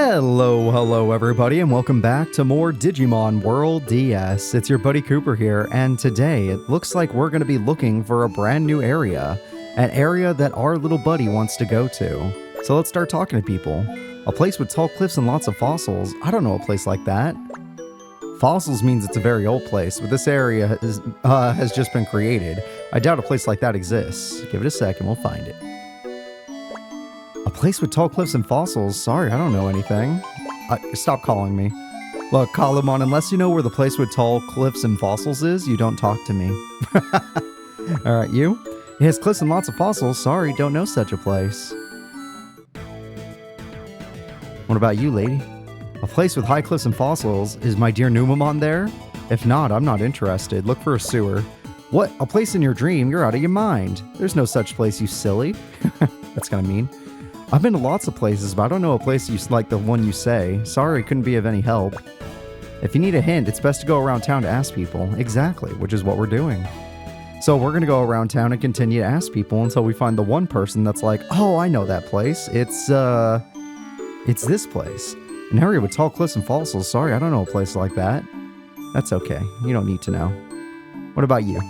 Hello everybody, and welcome back to more Digimon World DS. It's your buddy Cooper here, and today it looks like we're going to be looking for a brand new area. An area that our little buddy wants to go to. So let's start talking to people. A place with tall cliffs and lots of fossils. I don't know a place like that. Fossils means it's a very old place, but this area has just been created. I doubt a place like that exists. Give it a second, we'll find it. A place with tall cliffs and fossils? Sorry, I don't know anything. Stop calling me. Look, Kalumon, unless you know where the place with tall cliffs and fossils is, you don't talk to me. Alright, you? It has cliffs and lots of fossils. Sorry, don't know such a place. What about you, lady? A place with high cliffs and fossils. Is my dear Numamon there? If not, I'm not interested. Look for a sewer. What? A place in your dream? You're out of your mind. There's no such place, you silly. That's kind of mean. I've been to lots of places, but I don't know a place like the one you say. Sorry, couldn't be of any help. If you need a hint, it's best to go around town to ask people. Exactly, which is what we're doing. So we're going to go around town and continue to ask people until we find the one person that's like, oh, I know that place. It's this place. An area with tall cliffs and fossils. Sorry, I don't know a place like that. That's okay. You don't need to know. What about you?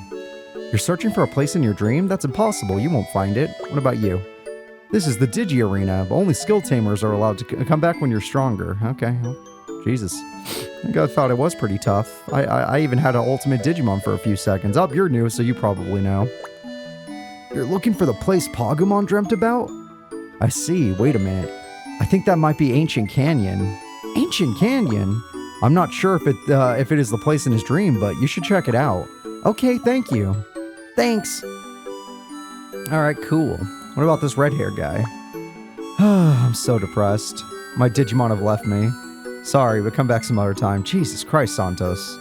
You're searching for a place in your dream? That's impossible. You won't find it. What about you? This is the Digi Arena. Only skill tamers are allowed to come back when you're stronger. Okay. Well, Jesus. I think I thought it was pretty tough. I even had an ultimate Digimon for a few seconds. Oh, you're new, so you probably know. You're looking for the place Pagumon dreamt about? I see. Wait a minute. I think that might be Ancient Canyon. Ancient Canyon? I'm not sure if it is the place in his dream, but you should check it out. Okay, thank you. Thanks. Alright, cool. What about this red-haired guy? I'm so depressed. My Digimon have left me. Sorry, but come back some other time. Jesus Christ, Santos.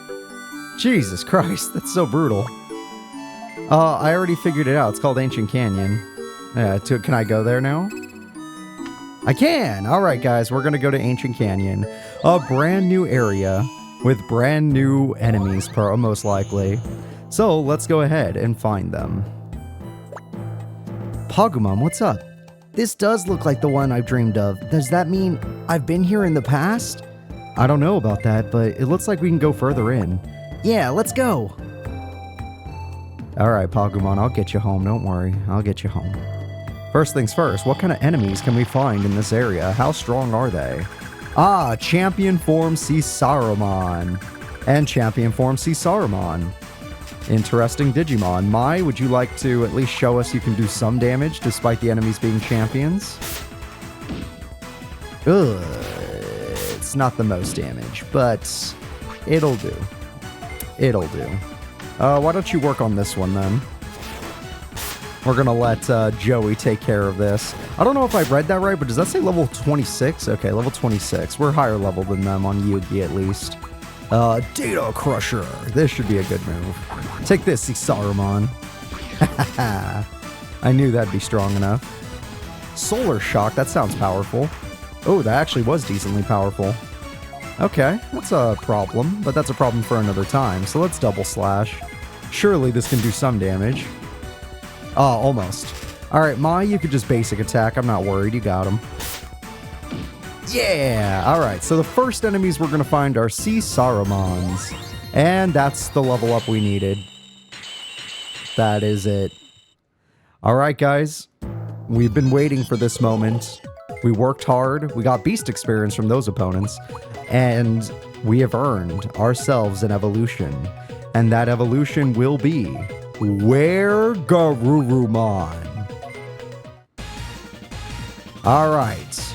Jesus Christ, that's so brutal. I already figured it out. It's called Ancient Canyon. Yeah, can I go there now? I can! Alright guys, we're gonna go to Ancient Canyon. A brand new area with brand new enemies, most likely. So, let's go ahead and find them. Pagumon, what's up? This does look like the one I've dreamed of. Does that mean I've been here in the past? I don't know about that, but it looks like we can go further in. Yeah, let's go! Alright, Pagumon, I'll get you home, don't worry. I'll get you home. First things first, what kind of enemies can we find in this area? How strong are they? Ah, Champion Form Saruman and Champion Form Saruman. Interesting Digimon. Mai, would you like to at least show us you can do some damage despite the enemies being champions? Ugh, it's not the most damage, but it'll do. It'll do. Why don't you work on this one then? We're gonna let Joey take care of this. I don't know if I read that right, but does that say level 26? Okay, level 26. We're higher level than them on Yugi at least. Data Crusher. This should be a good move. Take this, Saruman. I knew that'd be strong enough. Solar Shock, that sounds powerful. Oh, that actually was decently powerful. Okay, that's a problem, but that's a problem for another time. So let's double slash. Surely this can do some damage. Oh, almost. Alright, Mai, you could just basic attack. I'm not worried. You got him. Yeah! Alright, so the first enemies we're going to find are Sarumans. And that's the level up we needed. That is it. Alright, guys. We've been waiting for this moment. We worked hard. We got beast experience from those opponents. And we have earned ourselves an evolution. And that evolution will be Were-Garurumon. Alright.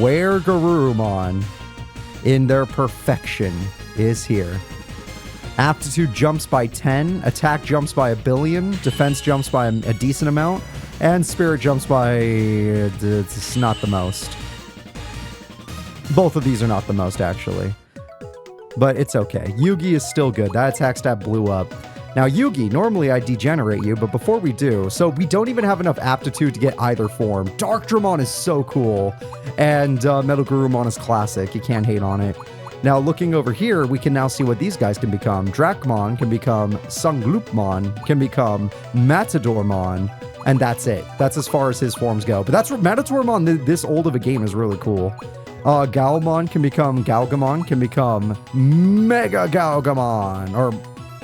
Were-Garurumon, in their perfection, is here. Aptitude jumps by 10, attack jumps by 1 billion, defense jumps by a decent amount, and spirit jumps by... it's not the most. Both of these are not the most, actually. But it's okay. Yugi is still good. That attack stat blew up. Now, Yugi, normally I degenerate you, but before we do, so we don't even have enough aptitude to get either form. Dark Dramon is so cool, and Metal Garurumon is classic. You can't hate on it. Now, looking over here, we can now see what these guys can become. Dracmon can become Sunglupmon, can become Matadormon, and that's it. That's as far as his forms go. But that's Matadormon, this old of a game, is really cool. Galmon can become Galgamon, can become Mega Galgamon. Or,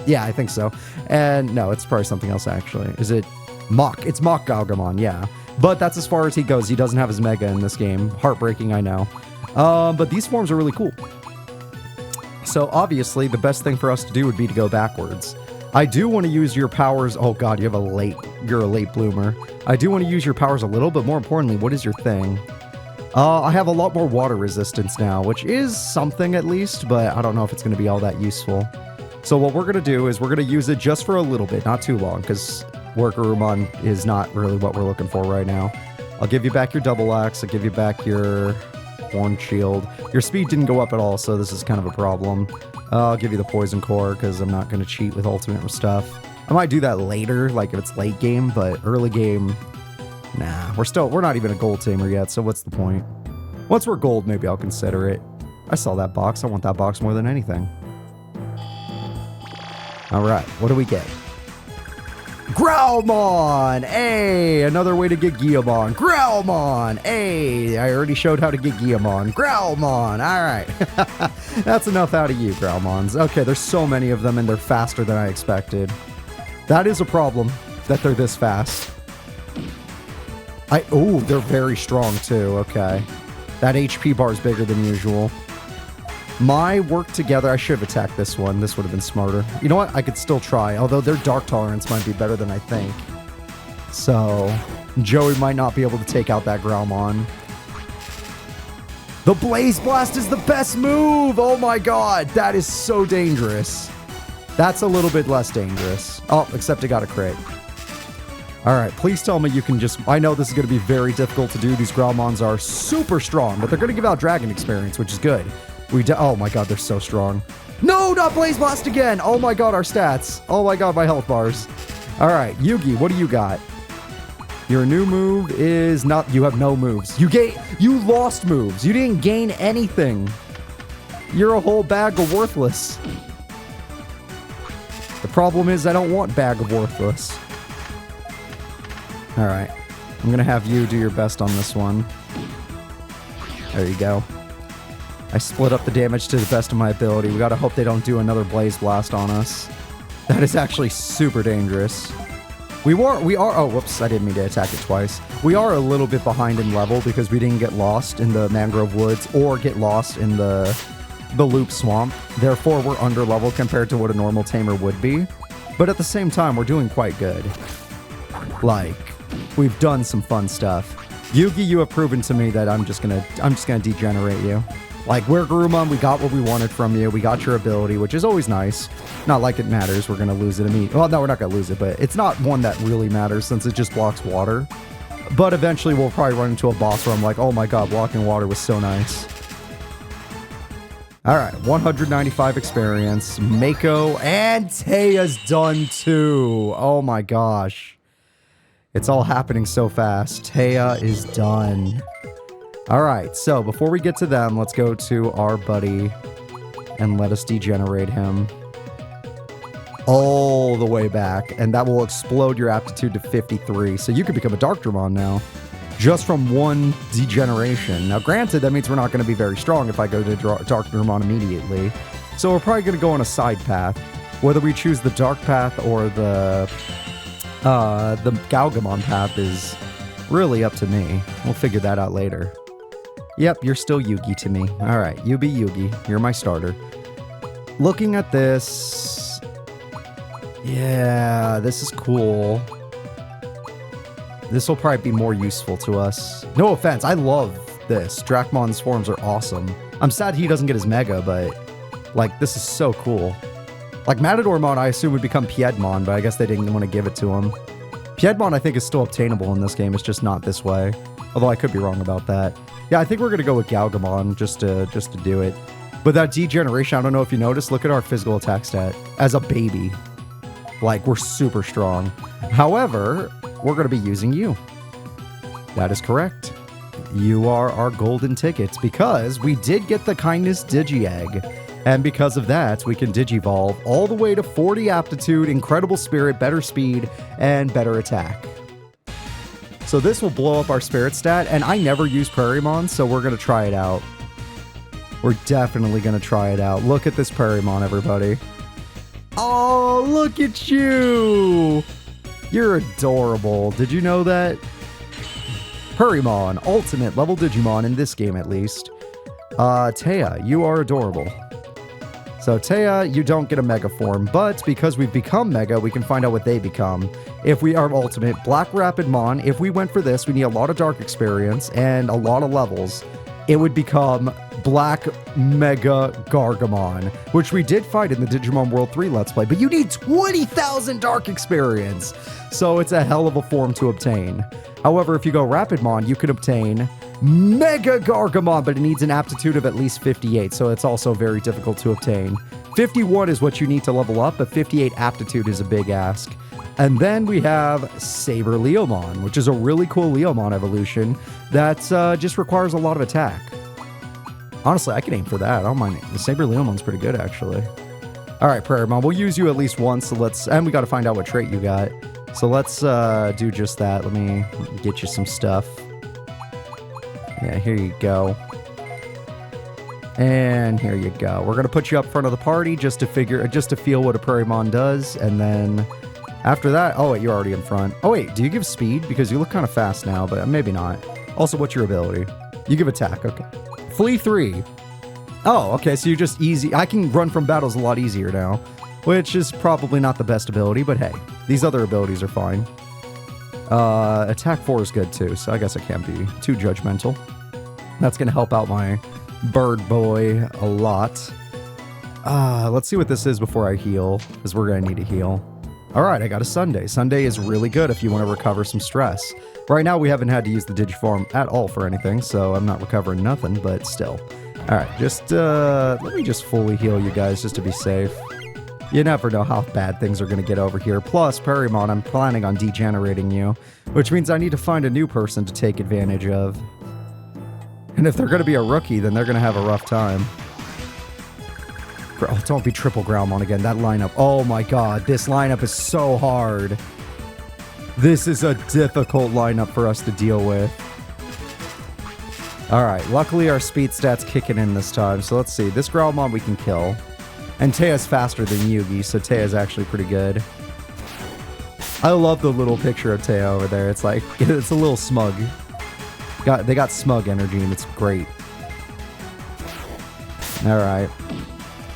yeah, I think so. And no, it's probably something else, actually. Is it Mach? It's Mach Galgamon, yeah. But that's as far as he goes. He doesn't have his Mega in this game. Heartbreaking, I know. But these forms are really cool. So obviously, the best thing for us to do would be to go backwards. I do want to use your powers. Oh god, you're a late bloomer. I do want to use your powers a little, but more importantly, what is your thing? I have a lot more water resistance now, which is something at least, but I don't know if it's going to be all that useful. So what we're going to do is we're going to use it just for a little bit, not too long, because Workarumon is not really what we're looking for right now. I'll give you back your double axe. I'll give you back your horn shield. Your speed didn't go up at all, so this is kind of a problem. I'll give you the poison core because I'm not going to cheat with ultimate stuff. I might do that later, like if it's late game, but early game, nah. We're not even a gold tamer yet, so what's the point? Once we're gold, maybe I'll consider it. I saw that box. I want that box more than anything. All right, what do we get? Growlmon! Hey, another way to get Giamon. Growlmon! Hey, I already showed how to get Giamon. Growlmon! All right. That's enough out of you, Growlmons. Okay, there's so many of them, and they're faster than I expected. That is a problem, that they're this fast. Oh, they're very strong, too. Okay. That HP bar is bigger than usual. My work together, I should have attacked this one. This would have been smarter. You know what? I could still try, although their dark tolerance might be better than I think. So, Joey might not be able to take out that Growlmon. The Blaze Blast is the best move! Oh my god, that is so dangerous. That's a little bit less dangerous. Oh, except it got a crit. Alright, please tell me you can just... I know this is going to be very difficult to do. These Growlmons are super strong, but they're going to give out Dragon Experience, which is good. Oh my god, they're so strong. No, not Blaze Blast again! Oh my god, our stats. Oh my god, my health bars. Alright, Yugi, what do you got? Your new move is not... You have no moves. You lost moves. You didn't gain anything. You're a whole bag of worthless. The problem is I don't want bag of worthless. Alright. I'm gonna have you do your best on this one. There you go. I split up the damage to the best of my ability. We gotta hope they don't do another Blaze Blast on us. That is actually super dangerous. We are, oh, whoops, I didn't mean to attack it twice. We are a little bit behind in level because we didn't get lost in the Mangrove Woods or get lost in the Loop Swamp. Therefore, we're under level compared to what a normal tamer would be. But at the same time, we're doing quite good. Like, we've done some fun stuff. Yugi, you have proven to me that I'm just gonna degenerate you. Like, Workarumon, we got what we wanted from you. We got your ability, which is always nice. Not like it matters. We're going to lose it immediately. Well, no, we're not going to lose it, but it's not one that really matters since it just blocks water. But eventually, we'll probably run into a boss where I'm like, oh my god, blocking water was so nice. Alright, 195 experience. Mako and Teia's done too. Oh my gosh. It's all happening so fast. Teia is done. Alright, so before we get to them, let's go to our buddy and let us degenerate him all the way back, and that will explode your aptitude to 53, so you could become a Dark Dramon now, just from one degeneration. Now granted, that means we're not going to be very strong if I go to Dark Dramon immediately, so we're probably going to go on a side path. Whether we choose the Dark Path or the Galgamon path is really up to me. We'll figure that out later. Yep, you're still Yugi to me. Alright, you be Yugi. You're my starter. Looking at this... Yeah, this is cool. This will probably be more useful to us. No offense, I love this. Dracmon's forms are awesome. I'm sad he doesn't get his Mega, but... Like, this is so cool. Like, Matadormon, I assume, would become Piedmon, but I guess they didn't want to give it to him. Piedmon, I think, is still obtainable in this game. It's just not this way. Although I could be wrong about that. Yeah, I think we're going to go with Galgamon just to do it. But that degeneration, I don't know if you noticed, look at our physical attack stat. As a baby. Like, we're super strong. However, we're going to be using you. That is correct. You are our golden tickets because we did get the Kindness Digi-Egg. And because of that, we can Digivolve all the way to 40 aptitude, incredible spirit, better speed, and better attack. So this will blow up our spirit stat, and I never use Prairiemon, so we're going to try it out. We're definitely going to try it out. Look at this Prairiemon, everybody. Oh, look at you. You're adorable. Did you know that? Prairiemon, ultimate level Digimon in this game at least. Taya, you are adorable. So Taya, you don't get a Mega form, but because we've become Mega, we can find out what they become. If we are ultimate, Black Rapidmon, if we went for this, we need a lot of Dark experience and a lot of levels. It would become Black Mega Gargamon, which we did fight in the Digimon World 3 Let's Play, but you need 20,000 Dark experience. So it's a hell of a form to obtain. However, if you go Rapidmon, you can obtain Mega Gargamon, but it needs an aptitude of at least 58, so it's also very difficult to obtain. 51 is what you need to level up, but 58 aptitude is a big ask. And then we have Saber Leomon, which is a really cool Leomon evolution that just requires a lot of attack. Honestly, I can aim for that. I don't mind it. The Saber Leomon's pretty good, actually. All right, Prairiemon, we'll use you at least once, so let's... And we got to find out what trait you got. So let's do just that. Let me get you some stuff. Yeah, here you go. And here you go. We're going to put you up front of the party just to feel what a Prairiemon does, and then... After that, oh wait, you're already in front. Oh wait, do you give speed? Because you look kind of fast now, but maybe not. Also, what's your ability? You give attack, okay. Flee 3. Oh, okay, so you're just easy. I can run from battles a lot easier now, which is probably not the best ability, but hey, these other abilities are fine. Attack 4 is good too, so I guess I can't be too judgmental. That's going to help out my bird boy a lot. Let's see what this is before I heal, because we're going to need to heal. Alright, I got a Sunday. Sunday is really good if you want to recover some stress. Right now, we haven't had to use the Digiform at all for anything, so I'm not recovering nothing, but still. Alright, let me just fully heal you guys just to be safe. You never know how bad things are going to get over here. Plus, Prairiemon, I'm planning on degenerating you, which means I need to find a new person to take advantage of. And if they're going to be a rookie, then they're going to have a rough time. Oh, don't be triple Groundmon again. That lineup. Oh my god. This lineup is so hard. This is a difficult lineup for us to deal with. Alright. Luckily, our speed stat's kicking in this time. So let's see. This Groundmon we can kill. And Taya's faster than Yugi, so Taya's actually pretty good. I love the little picture of Taya over there. It's like, it's a little smug. They got smug energy, and it's great. Alright.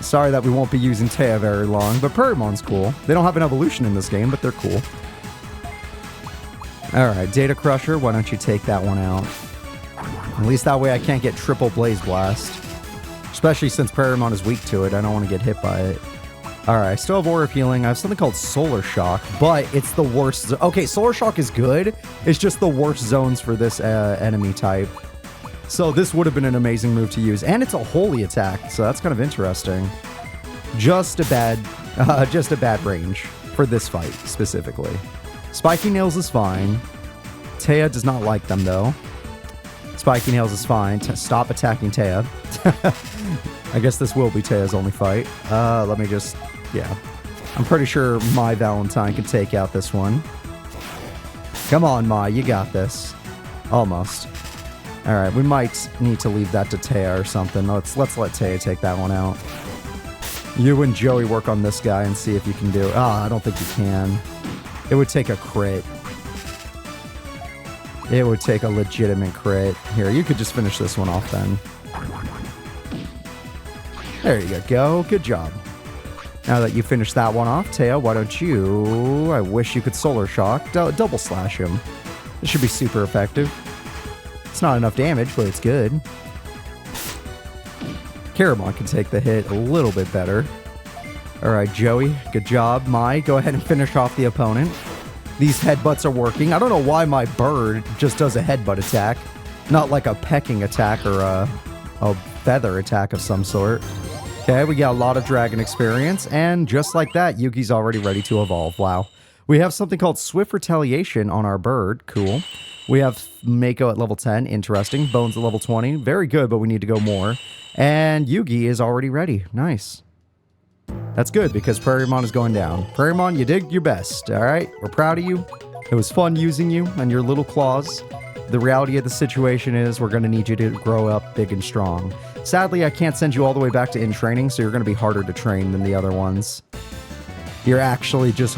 Sorry that we won't be using Taya very long, but Prairiemon's cool. They don't have an evolution in this game, but they're cool. Alright, Data Crusher, why don't you take that one out? At least that way I can't get triple Blaze Blast. Especially since Prairiemon is weak to it, I don't want to get hit by it. Alright, I still have Aura of Healing. I have something called Solar Shock, but it's the worst. Okay, Solar Shock is good. It's just the worst zones for this enemy type. So this would have been an amazing move to use. And it's a holy attack, so that's kind of interesting. Just a bad range for this fight, specifically. Spiky Nails is fine. Taya does not like them, though. Spiky Nails is fine. Stop attacking Taya. I guess this will be Taya's only fight. Let me just... Yeah. I'm pretty sure my Valentine can take out this one. Come on, Mai. You got this. Almost. Alright, we might need to leave that to Taya or something. Let's let Taya take that one out. You and Joey work on this guy and see if you can do it. I don't think you can. It would take a crit. It would take a legitimate crit. Here, you could just finish this one off then. There you go. Good job. Now that you finished that one off, Taya, why don't you... I wish you could Solar Shock. Double slash him. This should be super effective. It's not enough damage, but it's good. Caramon can take the hit a little bit better. Alright, Joey. Good job. Mai, go ahead and finish off the opponent. These headbutts are working. I don't know why my bird just does a headbutt attack. Not like a pecking attack or a feather attack of some sort. Okay, we got a lot of dragon experience. And just like that, Yugi's already ready to evolve. Wow. We have something called Swift Retaliation on our bird. Cool. We have Mako at level 10. Interesting. Bones at level 20. Very good, but we need to go more. And Yugi is already ready. Nice. That's good, because Prairiemon is going down. Prairiemon, you did your best, alright? We're proud of you. It was fun using you and your little claws. the reality of the situation is we're going to need you to grow up big and strong. Sadly, I can't send you all the way back to in training, so you're going to be harder to train than the other ones. You're actually just,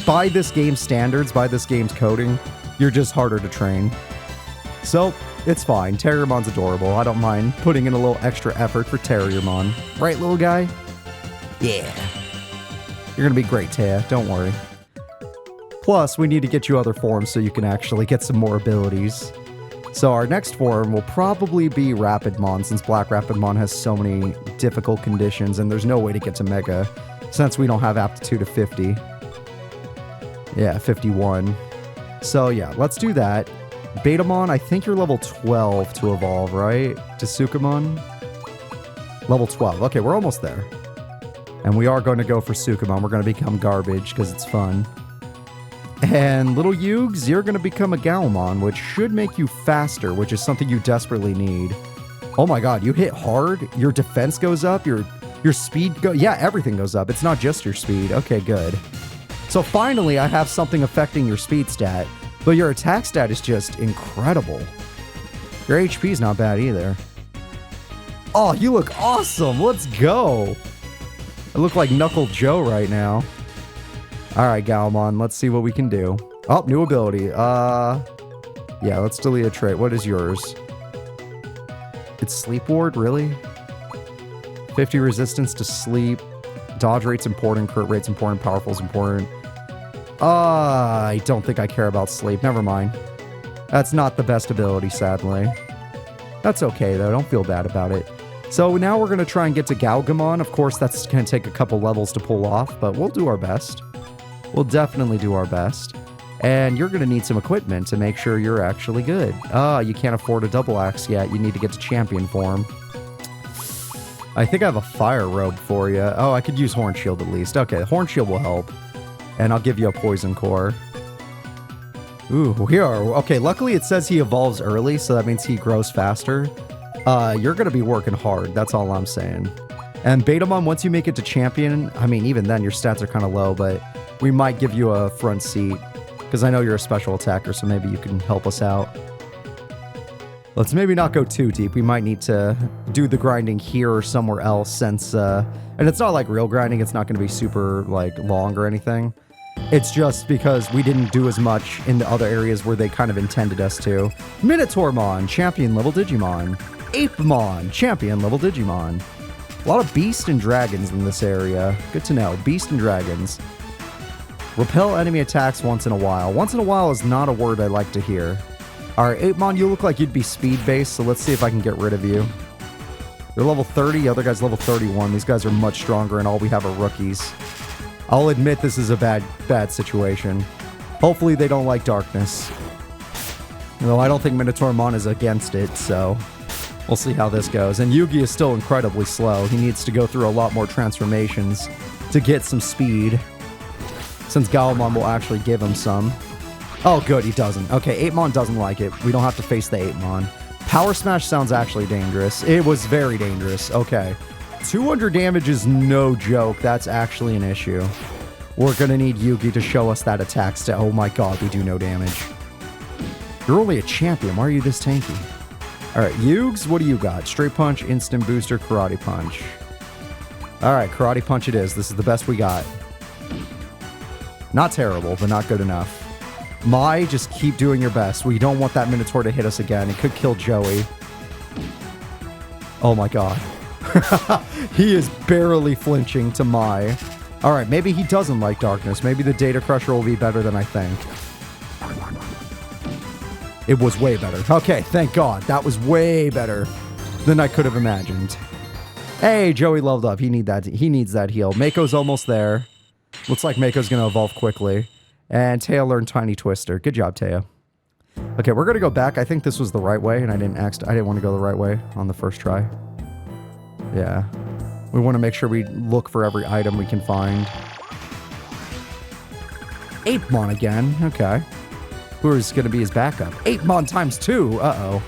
by this game's standards, by this game's coding, you're just harder to train. So, it's fine. Terriermon's adorable. I don't mind putting in a little extra effort for Terriermon. Right, little guy? Yeah. You're going to be great, Taya. Don't worry. Plus, we need to get you other forms so you can actually get some more abilities. So our next form will probably be Rapidmon, since Black Rapidmon has so many difficult conditions and there's no way to get to Mega, since we don't have aptitude of 50. Yeah, 51. So yeah, let's do that. Betamon, I think you're level 12 to evolve, right? To Sukamon? Level 12. Okay, we're almost there. And we are going to go for Sukamon. We're going to become garbage because it's fun. And little Yugs, you're going to become a Galmon, which should make you faster, which is something you desperately need. Oh my god, you hit hard, your defense goes up, your speed yeah, everything goes up. It's not just your speed. Okay, good. So finally, I have something affecting your speed stat, but your attack stat is just incredible. Your HP is not bad either. Oh, you look awesome. Let's go. I look like Knuckle Joe right now. Alright, Galmon, let's see what we can do. Oh, new ability. Yeah, let's delete a trait. What is yours? It's Sleep Ward, really? 50 resistance to sleep. Dodge rate's important, crit rate's important, powerful's important. I don't think I care about sleep. Never mind. That's not the best ability, sadly. That's okay, though. Don't feel bad about it. So now we're going to try and get to Galgamon. Of course, that's going to take a couple levels to pull off, but we'll do our best. We'll definitely do our best. And you're going to need some equipment to make sure you're actually good. You can't afford a double axe yet. You need to get to champion form. I think I have a fire robe for you. Oh, I could use Horn Shield at least. Okay, Horn Shield will help. And I'll give you a poison core. Ooh, we are. Okay, luckily it says he evolves early, so that means he grows faster. You're going to be working hard. That's all I'm saying. And Betamon, once you make it to champion, I mean, even then your stats are kind of low, but we might give you a front seat because I know you're a special attacker, so maybe you can help us out. Let's maybe not go too deep. We might need to do the grinding here or somewhere else since, and it's not like real grinding. It's not going to be super like long or anything. It's just because we didn't do as much in the other areas where they kind of intended us to. Minotaurmon, champion level Digimon. Apemon, champion level Digimon. A lot of beasts and dragons in this area. Good to know. Beast and dragons. Repel enemy attacks once in a while. Once in a while is not a word I like to hear. Alright, Apemon, you look like you'd be speed-based, so let's see if I can get rid of you. You're level 30, the other guy's level 31. These guys are much stronger, and all we have are rookies. I'll admit this is a bad situation. Hopefully they don't like darkness. Though I don't think Minotaurmon is against it, so we'll see how this goes. And Yugi is still incredibly slow. He needs to go through a lot more transformations to get some speed, since Galmon will actually give him some. Oh, good, he doesn't. Okay, Apemon doesn't like it. We don't have to face the Apemon. Power Smash sounds actually dangerous. It was very dangerous. Okay. 200 damage is no joke. That's actually an issue. We're going to need Yugi to show us that attack stat. Oh my god, we do no damage. You're only a champion. Why are you this tanky? Alright, Yugs, what do you got? Straight Punch, Instant Booster, Karate Punch. Alright, Karate Punch it is. This is the best we got. Not terrible, but not good enough. Mai, just keep doing your best. We don't want that Minotaur to hit us again. It could kill Joey. Oh my god. He is barely flinching to Mai. Alright, maybe he doesn't like darkness. Maybe the Data Crusher will be better than I think. It was way better. Okay, thank god. That was way better than I could have imagined. Hey, Joey leveled up. He needs that heal. Mako's almost there. Looks like Mako's going to evolve quickly. And Taya learned Tiny Twister. Good job, Taya. Okay, we're going to go back. I think this was the right way, and I didn't want to go the right way on the first try. Yeah. We want to make sure we look for every item we can find. Apemon again. Okay. Who is going to be his backup? Apemon times 2. Uh-oh.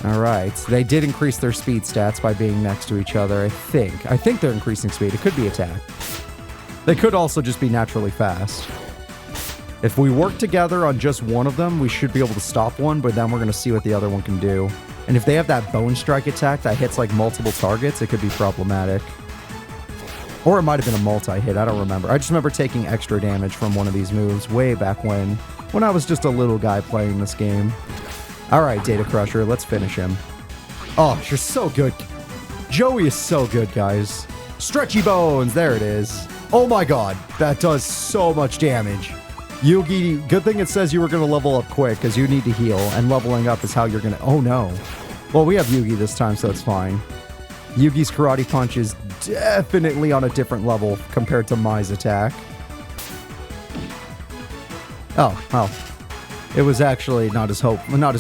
Alright. They did increase their speed stats by being next to each other, I think. I think they're increasing speed. It could be attack. They could also just be naturally fast. If we work together on just one of them, we should be able to stop one, but then we're going to see what the other one can do. And if they have that Bone Strike attack that hits like multiple targets, it could be problematic. Or it might have been a multi-hit, I don't remember. I just remember taking extra damage from one of these moves way back when I was just a little guy playing this game. Alright, Data Crusher, let's finish him. Oh, you're so good. Joey is so good, guys. Stretchy Bones, there it is. Oh my god, that does so much damage. Yugi, good thing it says you were going to level up quick, because you need to heal, and leveling up is how you're going to... Oh no. Well, we have Yugi this time, so it's fine. Yugi's Karate Punch is definitely on a different level compared to Mai's attack. Oh, well. It was actually not as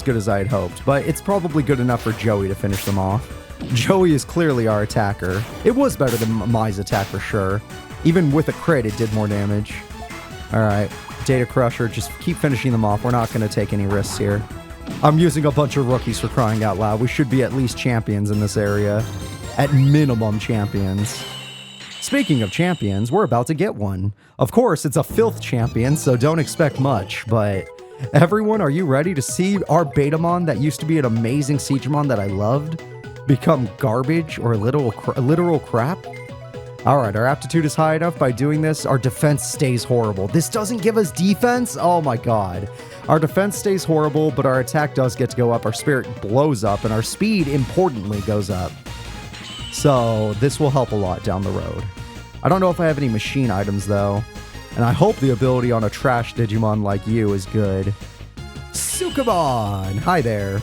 good as I had hoped, but it's probably good enough for Joey to finish them off. Joey is clearly our attacker. It was better than Mai's attack for sure. Even with a crit, it did more damage. Alright, Data Crusher, just keep finishing them off. We're not going to take any risks here. I'm using a bunch of rookies for crying out loud. We should be at least champions in this area. At minimum, champions. Speaking of champions, we're about to get one. Of course, it's a filth champion, so don't expect much, but... Everyone, are you ready to see our Betamon that used to be an amazing Siegemon that I loved become garbage or literal crap? Alright, our aptitude is high enough. By doing this, our defense stays horrible. This doesn't give us defense? Oh my god. Our defense stays horrible, but our attack does get to go up. Our spirit blows up, and our speed, importantly, goes up. So, this will help a lot down the road. I don't know if I have any machine items, though. And I hope the ability on a trash Digimon like you is good. Sukamon! Hi there.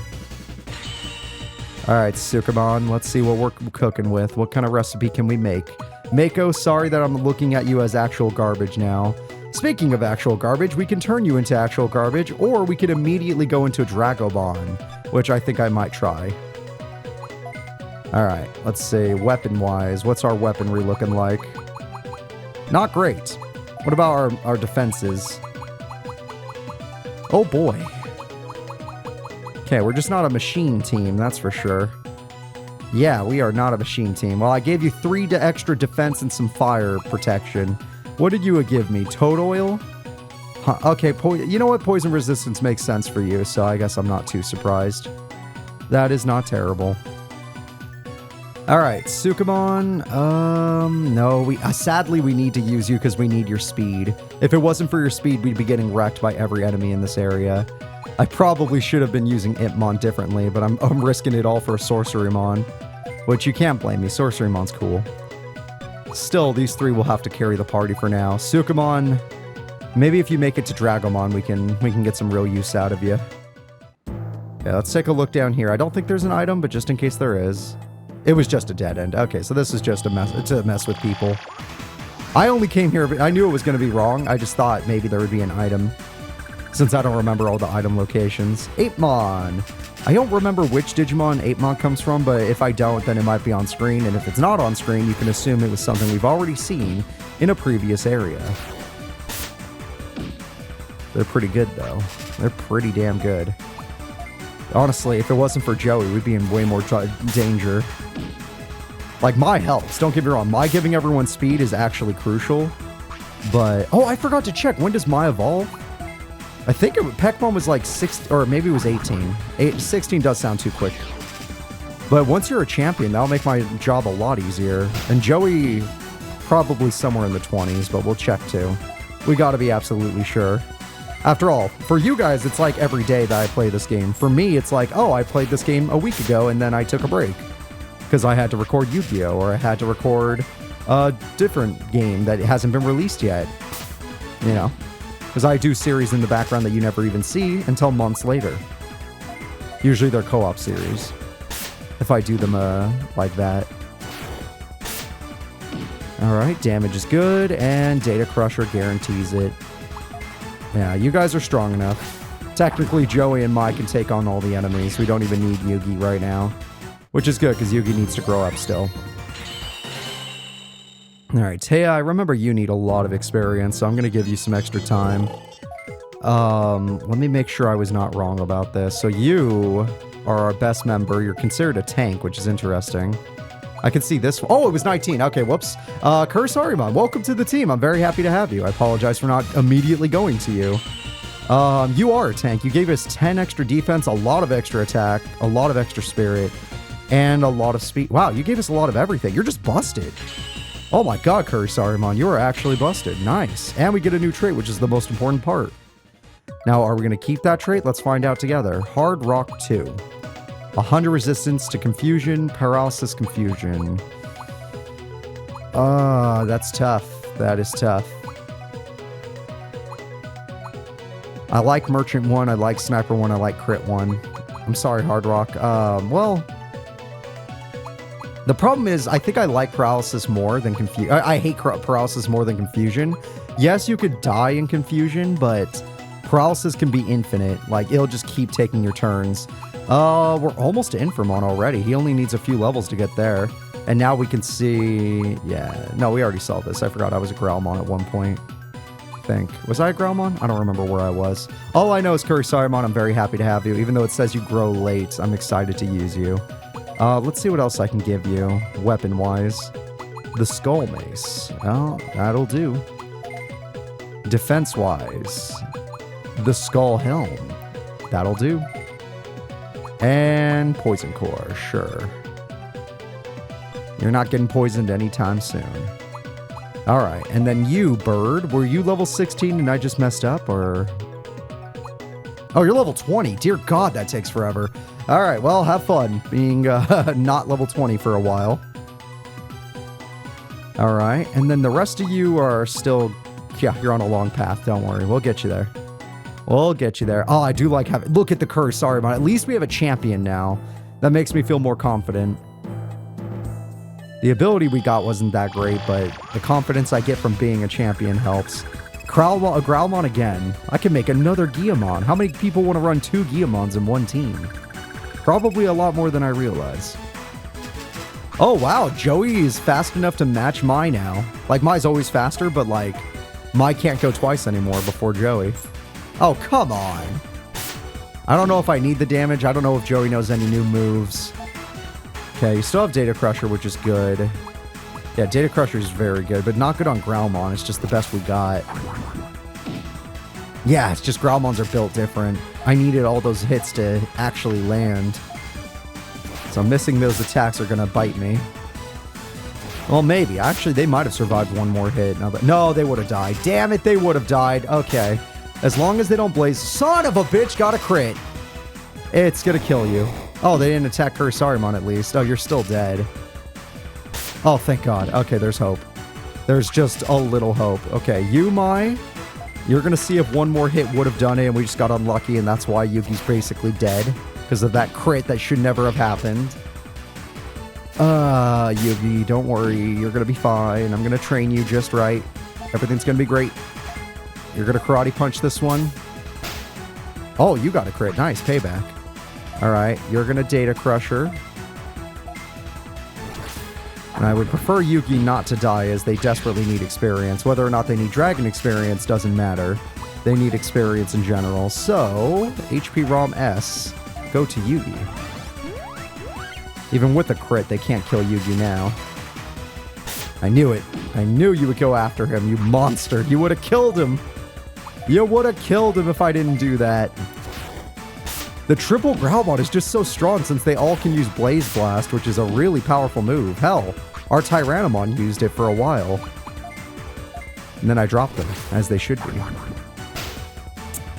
Alright, Sukamon, let's see what we're cooking with. What kind of recipe can we make? Mako, sorry that I'm looking at you as actual garbage now. Speaking of actual garbage, we can turn you into actual garbage, or we could immediately go into Dragobon, which I think I might try. Alright, let's see, weapon-wise, what's our weaponry looking like? Not great. What about our defenses? Oh boy. Okay, we're just not a machine team, that's for sure. Yeah, we are not a machine team. Well, I gave you 3 extra defense and some fire protection. What did you give me? Toad oil? Huh, okay, you know what? Poison resistance makes sense for you, so I guess I'm not too surprised. That is not terrible. Alright, Sukamon, no, sadly we need to use you because we need your speed. If it wasn't for your speed, we'd be getting wrecked by every enemy in this area. I probably should have been using Impmon differently, but I'm risking it all for a Sorcerymon. Which you can't blame me, Sorcerymon's cool. Still, these 3 will have to carry the party for now. Sukamon, maybe if you make it to Dragomon, we can get some real use out of you. Okay, let's take a look down here. I don't think there's an item, but just in case there is. It was just a dead end. Okay, so this is just to mess with people. I only came here, but I knew it was going to be wrong. I just thought maybe there would be an item, since I don't remember all the item locations. Apemon! I don't remember which Digimon Apemon comes from, but if I don't, then it might be on screen, and if it's not on screen, you can assume it was something we've already seen in a previous area. They're pretty good, though. They're pretty damn good. Honestly, if it wasn't for Joey, we'd be in way more danger. Like, Mai helps, don't get me wrong. Mai giving everyone speed is actually crucial. But, oh, I forgot to check. When does Mai evolve? I think Peckmon was like 6, or maybe it was 18. 16 does sound too quick. But once you're a champion, that'll make my job a lot easier. And Joey, probably somewhere in the 20s, but we'll check too. We gotta be absolutely sure. After all, for you guys, it's like every day that I play this game. For me, it's like, oh, I played this game a week ago and then I took a break. Because I had to record Yu-Gi-Oh! Or I had to record a different game that hasn't been released yet. You know? Because I do series in the background that you never even see until months later. Usually they're co-op series. If I do them like that. Alright, damage is good, and Data Crusher guarantees it. Yeah, you guys are strong enough. Technically, Joey and Mai can take on all the enemies. We don't even need Yugi right now. Which is good, because Yugi needs to grow up still. Alright, Taya, I remember you need a lot of experience, so I'm going to give you some extra time. Let me make sure I was not wrong about this. So you are our best member. You're considered a tank, which is interesting. I can see this. Oh, it was 19. Okay, whoops. Kurisarimon, welcome to the team. I'm very happy to have you. I apologize for not immediately going to you. You are a tank. You gave us 10 extra defense, a lot of extra attack, a lot of extra spirit, and a lot of speed. Wow, you gave us a lot of everything. You're just busted. Oh my god, Kurisarimon, you are actually busted. Nice. And we get a new trait, which is the most important part. Now, are we going to keep that trait? Let's find out together. Hard Rock 2. 100 resistance to confusion, paralysis, confusion. That's tough. That is tough. I like Merchant 1, I like Sniper 1, I like Crit 1. I'm sorry, Hard Rock. Well, the problem is, I think I like Paralysis more than Confusion. I hate Paralysis more than Confusion. Yes, you could die in Confusion, but Paralysis can be infinite. Like, it'll just keep taking your turns. We're almost to Infamon already. He only needs a few levels to get there. And now we can see... Yeah, no, we already saw this. I forgot I was a Growlmon at one point. I think. Was I a Growlmon? I don't remember where I was. All I know is Kurisarimon, I'm very happy to have you. Even though it says you grow late, I'm excited to use you. Let's see what else I can give you, weapon-wise. The Skull Mace. Oh, that'll do. Defense-wise. The Skull Helm. That'll do. And Poison Core, sure. You're not getting poisoned anytime soon. Alright, and then you, Bird, were you level 16 and I just messed up, or... Oh, you're level 20. Dear God, that takes forever. Alright, well, have fun being not level 20 for a while. Alright, and then the rest of you are still... Yeah, you're on a long path, don't worry. We'll get you there. We'll get you there. Oh, I do like having... Look at the Kurisarimon. At least we have a champion now. That makes me feel more confident. The ability we got wasn't that great, but the confidence I get from being a champion helps. Growlmon again. I can make another Guillamon. How many people want to run 2 Guillamons in one team? Probably a lot more than I realize. Oh, wow. Joey is fast enough to match Mai now. Like, Mai's always faster, but, like, Mai can't go twice anymore before Joey. Oh, come on. I don't know if I need the damage. I don't know if Joey knows any new moves. Okay, you still have Data Crusher, which is good. Yeah, Data Crusher is very good, but not good on Growlmon. It's just the best we got. Yeah, it's just Growlmons are built different. I needed all those hits to actually land. So missing those attacks are going to bite me. Well, maybe. Actually, they might have survived one more hit. No, they would have died. Damn it, they would have died. Okay. As long as they don't blaze... Son of a bitch got a crit! It's going to kill you. Oh, they didn't attack Kurisarimon at least. Oh, you're still dead. Oh, thank God. Okay, there's hope. There's just a little hope. Okay, you, Mai, you're going to see if one more hit would have done it, and we just got unlucky, and that's why Yuki's basically dead. Because of that crit that should never have happened. Yuki, don't worry. You're going to be fine. I'm going to train you just right. Everything's going to be great. You're going to karate punch this one. Oh, you got a crit. Nice. Payback. Alright, you're going to Data Crusher. And I would prefer Yuki not to die, as they desperately need experience. Whether or not they need Dragon experience doesn't matter. They need experience in general. So, HP ROM S, go to Yugi. Even with a crit, they can't kill Yugi now. I knew it. I knew you would go after him, you monster. You would have killed him. You would have killed him if I didn't do that. The triple Growlmon is just so strong since they all can use Blaze Blast, which is a really powerful move. Hell, our Tyrannomon used it for a while. And then I dropped them, as they should be.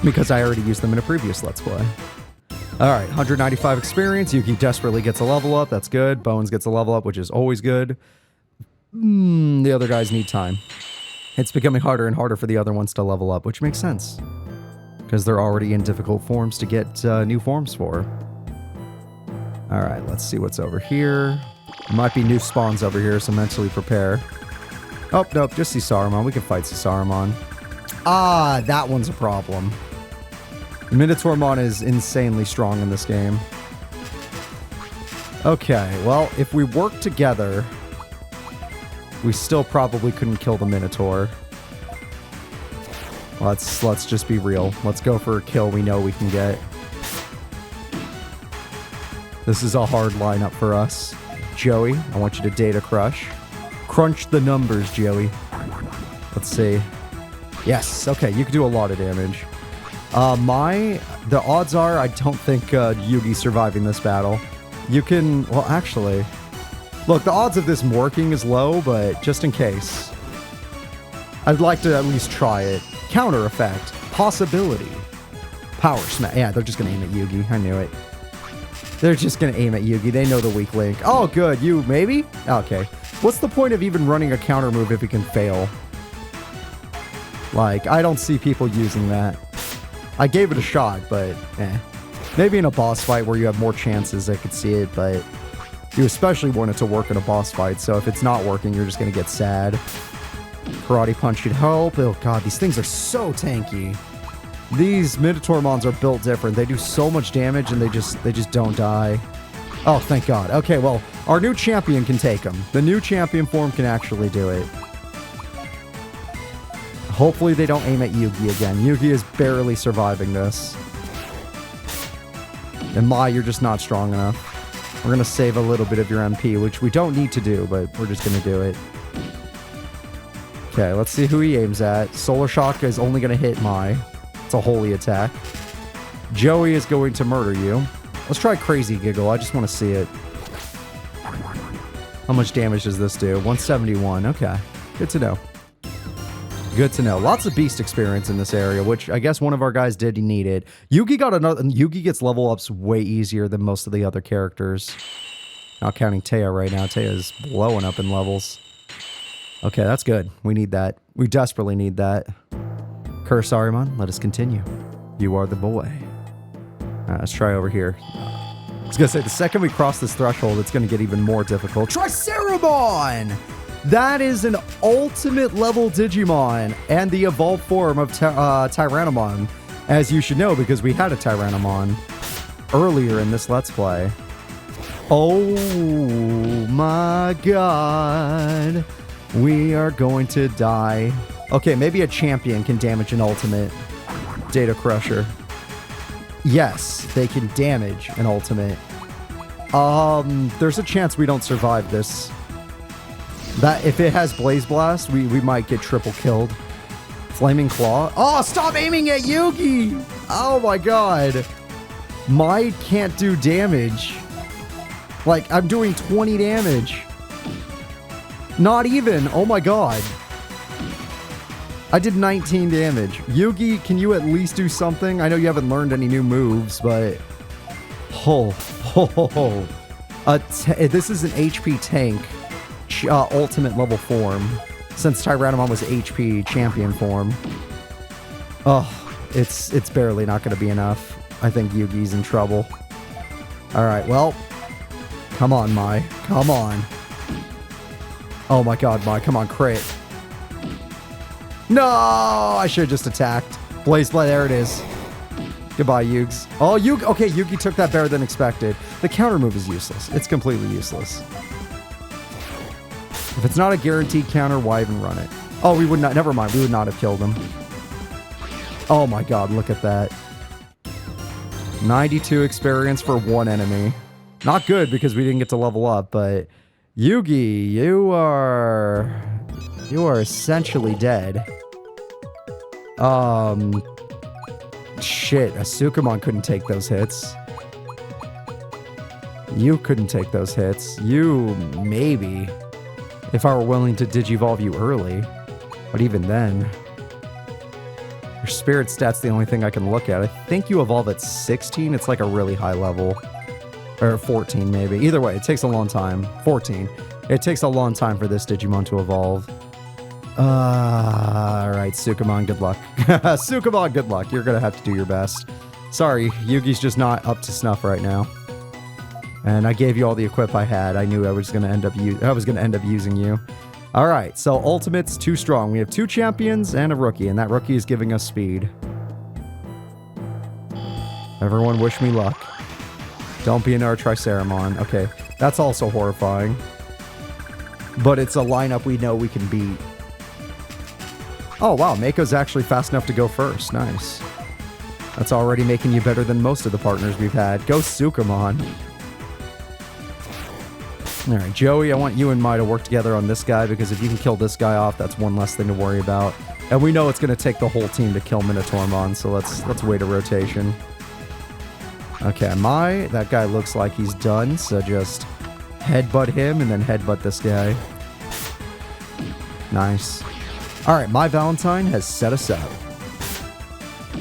Because I already used them in a previous Let's Play. Alright, 195 experience. Yuki desperately gets a level up. That's good. Bones gets a level up, which is always good. The other guys need time. It's becoming harder and harder for the other ones to level up, which makes sense. Because they're already in difficult forms to get new forms for. Alright, let's see what's over here. There might be new spawns over here, so mentally prepare. Oh, nope, just Saruman. We can fight Saruman. Ah, that one's a problem. Minotaurmon is insanely strong in this game. Okay, well, if we work together, we still probably couldn't kill the Minotaur. Let's just be real. Let's go for a kill we know we can get. This is a hard lineup for us. Joey. I want you to data crush. Crunch the numbers, Joey. Let's see. Yes, okay, you can do a lot of damage. The odds are I don't think Yugi's surviving this battle. You can, well, actually, look, the odds of this working is low, but just in case, I'd like to at least try it. Counter effect, possibility, power smash. Yeah, they're just gonna aim at Yugi. I knew it. They're just gonna aim at Yugi. They know the weak link. Oh, good. You maybe? Okay. What's the point of even running a counter move if it can fail? Like, I don't see people using that. I gave it a shot, but maybe in a boss fight where you have more chances, I could see it, but you especially want it to work in a boss fight, so if it's not working, you're just gonna get sad. Karate Punch should help. Oh god, these things are so tanky. These Minotaur mons are built different. They do so much damage and they just don't die. Oh, thank god. Okay, well, our new champion can take them. The new champion form can actually do it. Hopefully they don't aim at Yugi again. Yugi is barely surviving this. And Mai, you're just not strong enough. We're going to save a little bit of your MP, which we don't need to do, but we're just going to do it. Okay, let's see who he aims at. Solar Shock is only going to hit Mai. It's a holy attack. Joey is going to murder you. Let's try Crazy Giggle. I just want to see it. How much damage does this do? 171. Okay. Good to know. Good to know. Lots of beast experience in this area, which I guess one of our guys did need it. Yugi gets level ups way easier than most of the other characters. Not counting Taya right now. Taya's blowing up in levels. Okay, that's good. We need that. We desperately need that. Kurisarimon, let us continue. You are the boy. Let's try over here. I was gonna say, the second we cross this threshold, it's gonna get even more difficult. Triceramon! That is an ultimate level Digimon and the evolved form of Tyrannomon, as you should know because we had a Tyrannomon earlier in this Let's Play. Oh my god. We are going to die. Okay, maybe a champion can damage an ultimate. Data Crusher. Yes, they can damage an ultimate. There's a chance we don't survive this. That if it has Blaze Blast, we might get triple killed. Flaming Claw. Oh, stop aiming at Yugi! Oh my god. Mai can't do damage. Like, I'm doing 20 damage. Not even. Oh my god. I did 19 damage. Yugi, can you at least do something? I know you haven't learned any new moves, but... This is an HP tank. Ultimate level form, since Tyrannomon was HP champion form. Oh, it's barely not going to be enough. I think Yugi's in trouble. Alright, well, come on, Mai. Come on. Oh my god, Mai, come on, crit. No, I should have just attacked. Blaze Blade, there it is. Goodbye, Yugs. Oh, Yugi, okay, Yugi took that better than expected. The counter move is useless. It's completely useless. If it's not a guaranteed counter, why even run it? Oh, we would not, never mind, we would not have killed him. Oh my god, look at that. 92 experience for one enemy. Not good because we didn't get to level up, but Yugi, you are essentially dead. Shit, Asukamon couldn't take those hits. You couldn't take those hits. You, maybe. If I were willing to Digivolve you early. But even then... Your spirit stat's the only thing I can look at. I think you evolve at 16. It's like a really high level. Or 14, maybe. Either way, it takes a long time. 14. It takes a long time for this Digimon to evolve. Alright, Sukamon, good luck. Sukamon, good luck. You're gonna have to do your best. Sorry, Yugi's just not up to snuff right now. And I gave you all the equip I had. I knew I was gonna end up using you. Alright, so Ultimate's too strong. We have 2 champions and a rookie, and that rookie is giving us speed. Everyone wish me luck. Don't be another Triceramon. Okay, that's also horrifying. But it's a lineup we know we can beat. Oh wow, Mako's actually fast enough to go first. Nice. That's already making you better than most of the partners we've had. Go Sukamon. All right, Joey, I want you and Mai to work together on this guy because if you can kill this guy off, that's one less thing to worry about. And we know it's going to take the whole team to kill Minotaurmon, so let's wait a rotation. Okay, Mai, that guy looks like he's done, so just headbutt him and then headbutt this guy. Nice. All right, my Valentine has set us up.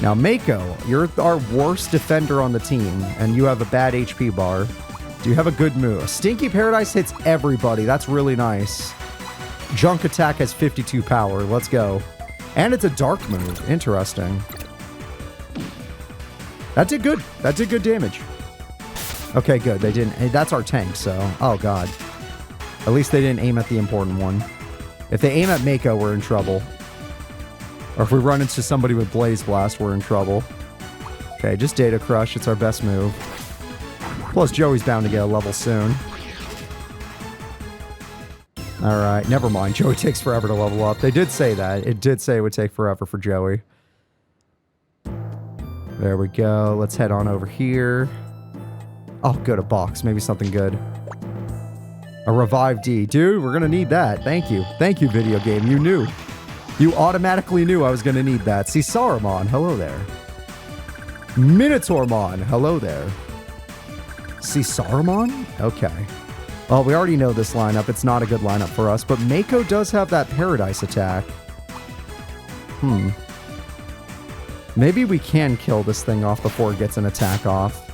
Now, Mako, you're our worst defender on the team, and you have a bad HP bar. Do you have a good move? Stinky Paradise hits everybody. That's really nice. Junk Attack has 52 power. Let's go. And it's a dark move. Interesting. That did good. That did good damage. Okay, good. They didn't... That's our tank, so... Oh, God. At least they didn't aim at the important one. If they aim at Mako, we're in trouble. Or if we run into somebody with Blaze Blast, we're in trouble. Okay, just Data Crush. It's our best move. Plus, Joey's bound to get a level soon. Alright, never mind. Joey takes forever to level up. They did say that. It did say it would take forever for Joey. There we go. Let's head on over here. Oh, good, a box. Maybe something good. A Revive D. Dude, we're gonna need that. Thank you. Thank you, video game. You knew. You automatically knew I was gonna need that. See, Saruman, hello there. Minotaurmon, hello there. See, Saruman? Okay. Well, we already know this lineup. It's not a good lineup for us, but Mako does have that Paradise attack. Maybe we can kill this thing off before it gets an attack off.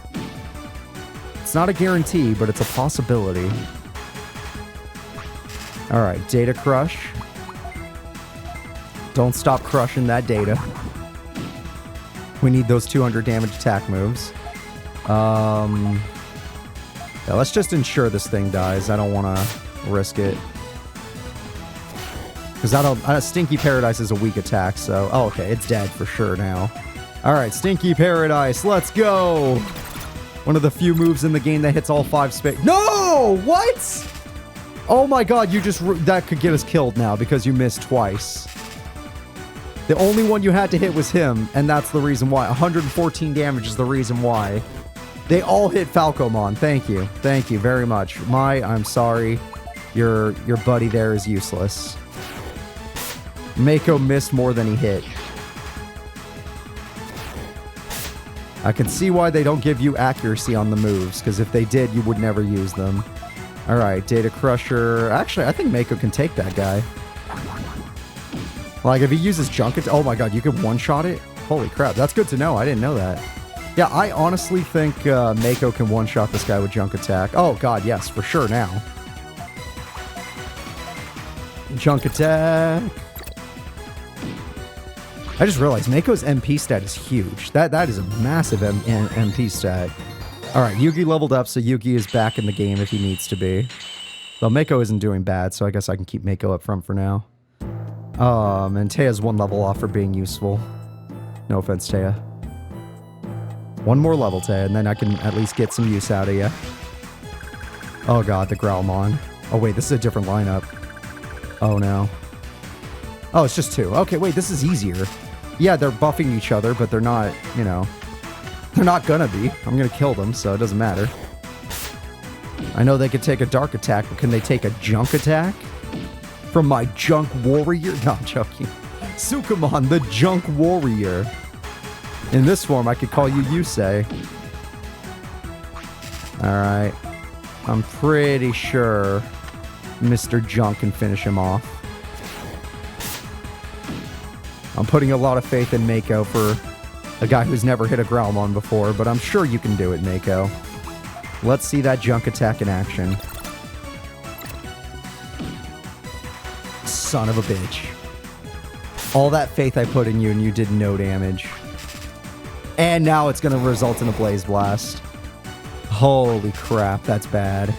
It's not a guarantee, but it's a possibility. Alright, Data Crush. Don't stop crushing that data. We need those 200 damage attack moves. Yeah, let's just ensure this thing dies. I don't want to risk it. Because Stinky Paradise is a weak attack, so... Oh, okay, it's dead for sure now. Alright, Stinky Paradise, let's go! One of the few moves in the game that hits all 5 space... No! What?! Oh my god, you just... That could get us killed now because you missed twice. The only one you had to hit was him, and that's the reason why. 114 damage is the reason why. They all hit Falcomon. Thank you. Thank you very much. I'm sorry. Your buddy there is useless. Mako missed more than he hit. I can see why they don't give you accuracy on the moves, because if they did, you would never use them. Alright, Data Crusher. Actually, I think Mako can take that guy. Like, if he uses Junk Attack... Oh my god, you could one-shot it? Holy crap, that's good to know. I didn't know that. Yeah, I honestly think Mako can one-shot this guy with Junk Attack. Oh god, yes, for sure now. Junk Attack. I just realized Mako's MP stat is huge. That is a massive MP stat. Alright, Yugi leveled up, so Yugi is back in the game if he needs to be. Though Mako isn't doing bad, so I guess I can keep Mako up front for now. And Tea's one level off for being useful. No offense, Tea. One more level, Tea, and then I can at least get some use out of you. Oh god, the Growlmon. Oh wait, this is a different lineup. Oh no. Oh, it's just 2. Okay, wait, this is easier. Yeah, they're buffing each other, but they're not, you know... They're not gonna be. I'm gonna kill them, so it doesn't matter. I know they could take a Dark Attack, but can they take a Junk Attack? From my Junk Warrior? No, I'm joking. Sukamon, the Junk Warrior. In this form, I could call you Yusei. Alright. I'm pretty sure Mr. Junk can finish him off. I'm putting a lot of faith in Mako for a guy who's never hit a Growlmon before, but I'm sure you can do it, Mako. Let's see that Junk Attack in action. Son of a bitch. All that faith I put in you and you did no damage. And now it's going to result in a Blaze Blast. Holy crap, that's bad.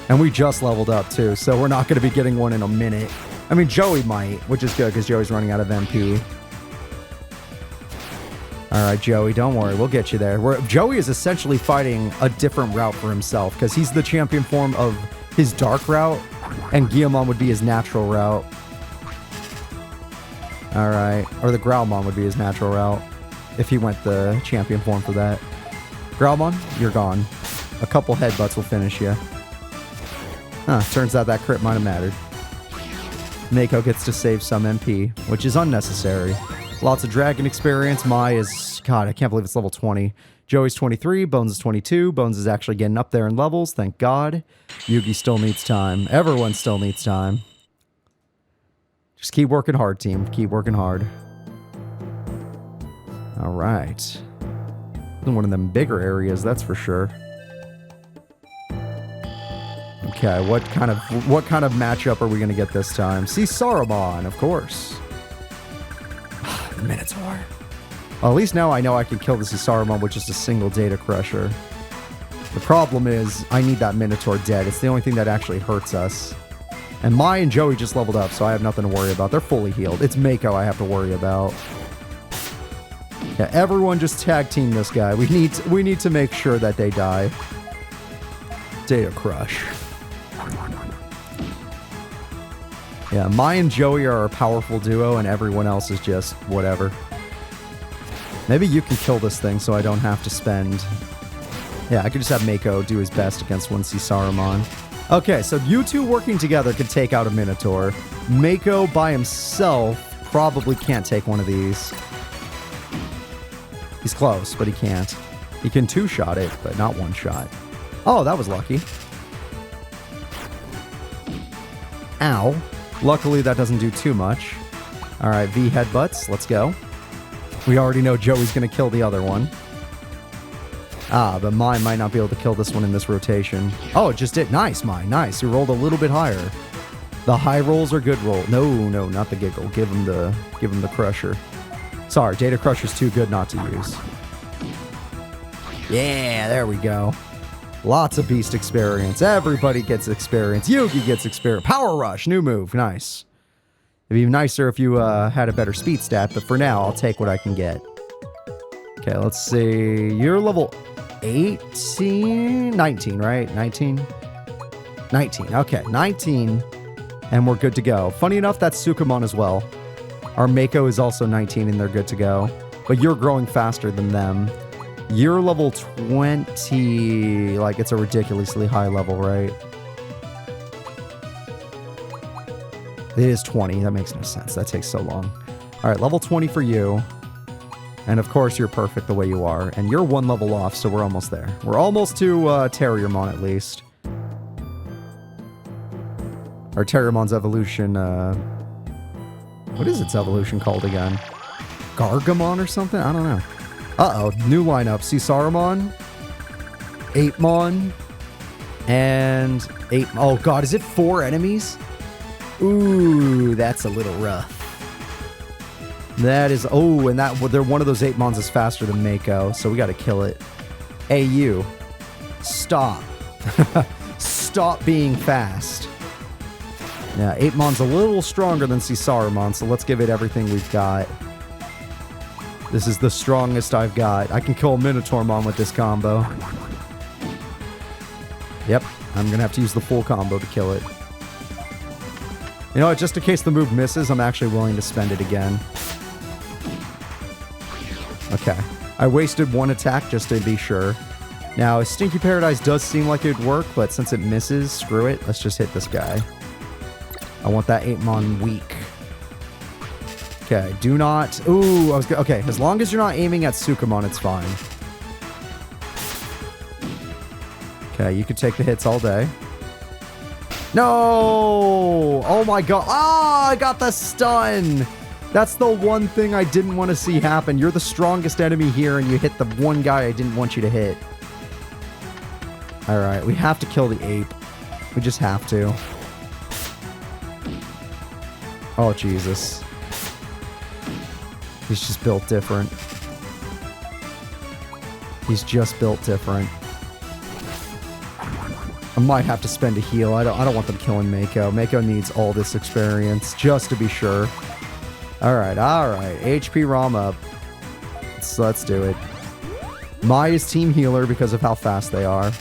And we just leveled up too, so we're not going to be getting one in a minute. I mean, Joey might, which is good because Joey's running out of MP. Alright, Joey, don't worry. We'll get you there. Joey is essentially fighting a different route for himself because he's the champion form of his dark route, and Guillemon would be his natural route. Alright. Or the Growlmon would be his natural route if he went the champion form for that. Growlmon, you're gone. A couple headbutts will finish you. Turns out that crit might have mattered. Mako gets to save some MP, which is unnecessary. Lots of dragon experience. Mai is... God, I can't believe it's level 20. Joey's 23. Bones is 22. Bones is actually getting up there in levels. Thank God. Yugi still needs time. Everyone still needs time. Just keep working hard, team. Keep working hard. All right. In one of them bigger areas, that's for sure. Okay, what kind of matchup are we gonna get this time? See Saruman, of course. The Minotaur. Well, at least now I know I can kill the Saruman with just a single Data Crusher. The problem is, I need that Minotaur dead. It's the only thing that actually hurts us. And Mai and Joey just leveled up, so I have nothing to worry about. They're fully healed. It's Mako I have to worry about. Yeah, everyone just tag team this guy. We need to make sure that they die. Data Crush. Yeah, Mai and Joey are a powerful duo, and everyone else is just whatever. Maybe you can kill this thing so I don't have to spend... Yeah, I could just have Mako do his best against one Saruman. Okay, so you two working together could take out a Minotaur. Mako by himself probably can't take one of these. He's close, but he can't. He can two-shot it, but not one-shot. Oh, that was lucky. Ow. Luckily, that doesn't do too much. All right, V headbutts. Let's go. We already know Joey's going to kill the other one. But Mai might not be able to kill this one in this rotation. Oh, it just did. Nice, Mai. Nice. You rolled a little bit higher. The high rolls are good roll. No, not the giggle. Give him the crusher. Sorry, Data Crusher's too good not to use. Yeah, there we go. Lots of beast experience. Everybody gets experience. Yugi gets experience. Power Rush, new move. Nice. It'd be nicer if you had a better speed stat, but for now, I'll take what I can get. Okay, let's see. You're level 18? 19, right? 19? 19. Okay, 19. And we're good to go. Funny enough, that's Sukumon as well. Our Mako is also 19 and they're good to go. But you're growing faster than them. You're level 20. Like, it's a ridiculously high level, right? It is 20. That makes no sense. That takes so long. All right, level 20 for you. And of course, you're perfect the way you are. And you're one level off, so we're almost there. We're almost to Terriermon at least. Or Terriermon's evolution. What is its evolution called again? Gargamon or something? I don't know. Uh-oh, new lineup. Saruman, Apemon, and oh god, is it 4 enemies? Ooh, that's a little rough. That is, oh, and they're one of those Apemons is faster than Mako, so we gotta kill it. Hey, you. Stop. Stop being fast. Yeah, Apemon's a little stronger than Saruman, so let's give it everything we've got. This is the strongest I've got. I can kill a Minotaurmon with this combo. Yep, I'm gonna have to use the full combo to kill it. You know what, just in case the move misses, I'm actually willing to spend it again. Okay, I wasted one attack just to be sure. Now, Stinky Paradise does seem like it would work, but since it misses, screw it. Let's just hit this guy. I want that Apemon weak. Okay, do not... Ooh, okay, as long as you're not aiming at Sukumon, it's fine. Okay, you could take the hits all day. No! Oh my god. Ah, I got the stun! That's the one thing I didn't want to see happen. You're the strongest enemy here, and you hit the one guy I didn't want you to hit. Alright, we have to kill the ape. We just have to. Oh, Jesus. He's just built different. He's just built different. I might have to spend a heal. I don't want them killing Mako. Mako needs all this experience, just to be sure. Alright. HP ROM up. Let's do it. Mai is team healer because of how fast they are.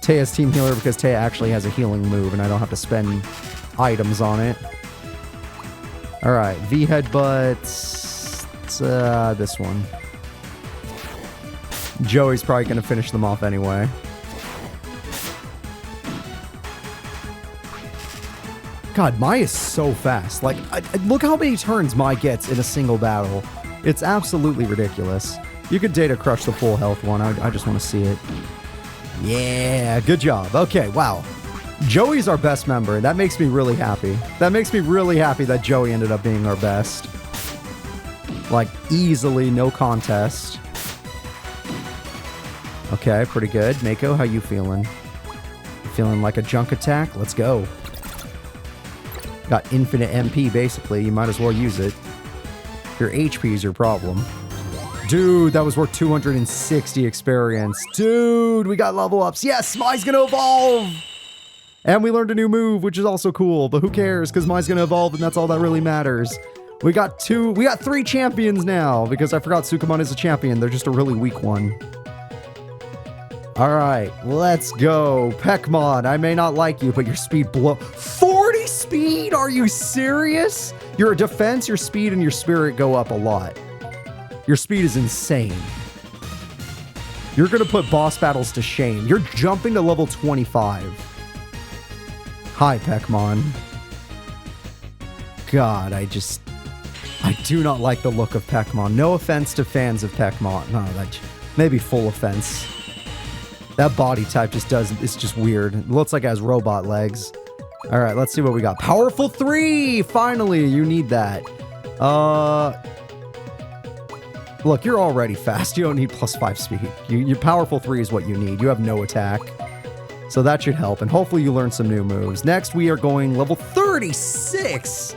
Teia's team healer because Teia actually has a healing move and I don't have to spend items on it. Alright, V headbutts. This one. Joey's probably going to finish them off anyway. God, Mai is so fast. Like, look how many turns Mai gets in a single battle. It's absolutely ridiculous. You could data crush the full health one. I just want to see it. Yeah, good job. Okay, wow. Joey's our best member, and that makes me really happy. That makes me really happy that Joey ended up being our best. Like, easily, no contest. Okay, pretty good. Mako, how you feeling? Feeling like a junk attack? Let's go. Got infinite MP, basically. You might as well use it. Your HP is your problem. Dude, that was worth 260 experience. Dude, we got level ups. Yes, Mai's gonna evolve! And we learned a new move, which is also cool. But who cares? Because Mai's gonna evolve, and that's all that really matters. We got 3 champions now, because I forgot Sukamon is a champion. They're just a really weak one. Alright, let's go. Peckmon, I may not like you, but your speed 40 speed? Are you serious? Your defense, your speed, and your spirit go up a lot. Your speed is insane. You're gonna put boss battles to shame. You're jumping to level 25. Hi, Peckmon. God, I do not like the look of Peckmon. No offense to fans of Peckmon. No, maybe full offense. That body type it's just weird. It looks like it has robot legs. All right, let's see what we got. Powerful 3! Finally, you need that. Look, you're already fast. You don't need +5 speed. Your powerful 3 is what you need. You have no attack. So that should help, and hopefully you learn some new moves. Next, we are going level 36!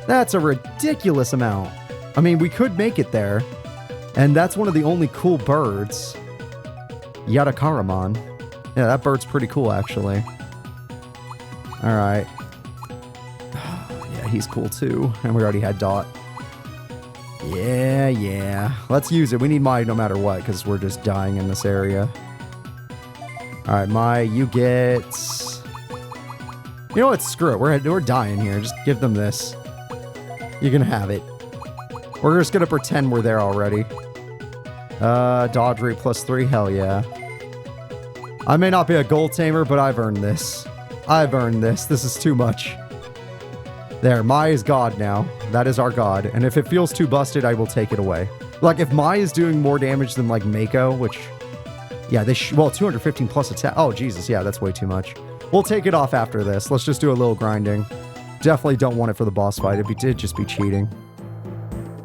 That's a ridiculous amount. I mean, we could make it there. And that's one of the only cool birds. Yatakaramon. Yeah, that bird's pretty cool, actually. Alright. Yeah, he's cool, too. And we already had Dot. Yeah. Let's use it. We need Mai no matter what, because we're just dying in this area. Alright, Mai, you get... You know what? Screw it. We're dying here. Just give them this. You can have it. We're just gonna pretend we're there already. Dodge rate +3. Hell yeah. I may not be a gold tamer, but I've earned this. I've earned this. This is too much. There, Mai is God now. That is our God. And if it feels too busted, I will take it away. Like, if Mai is doing more damage than, like, Mako, which... Yeah, well, 215 plus attack. Oh, Jesus. Yeah, that's way too much. We'll take it off after this. Let's just do a little grinding. Definitely don't want it for the boss fight. It'd just be cheating.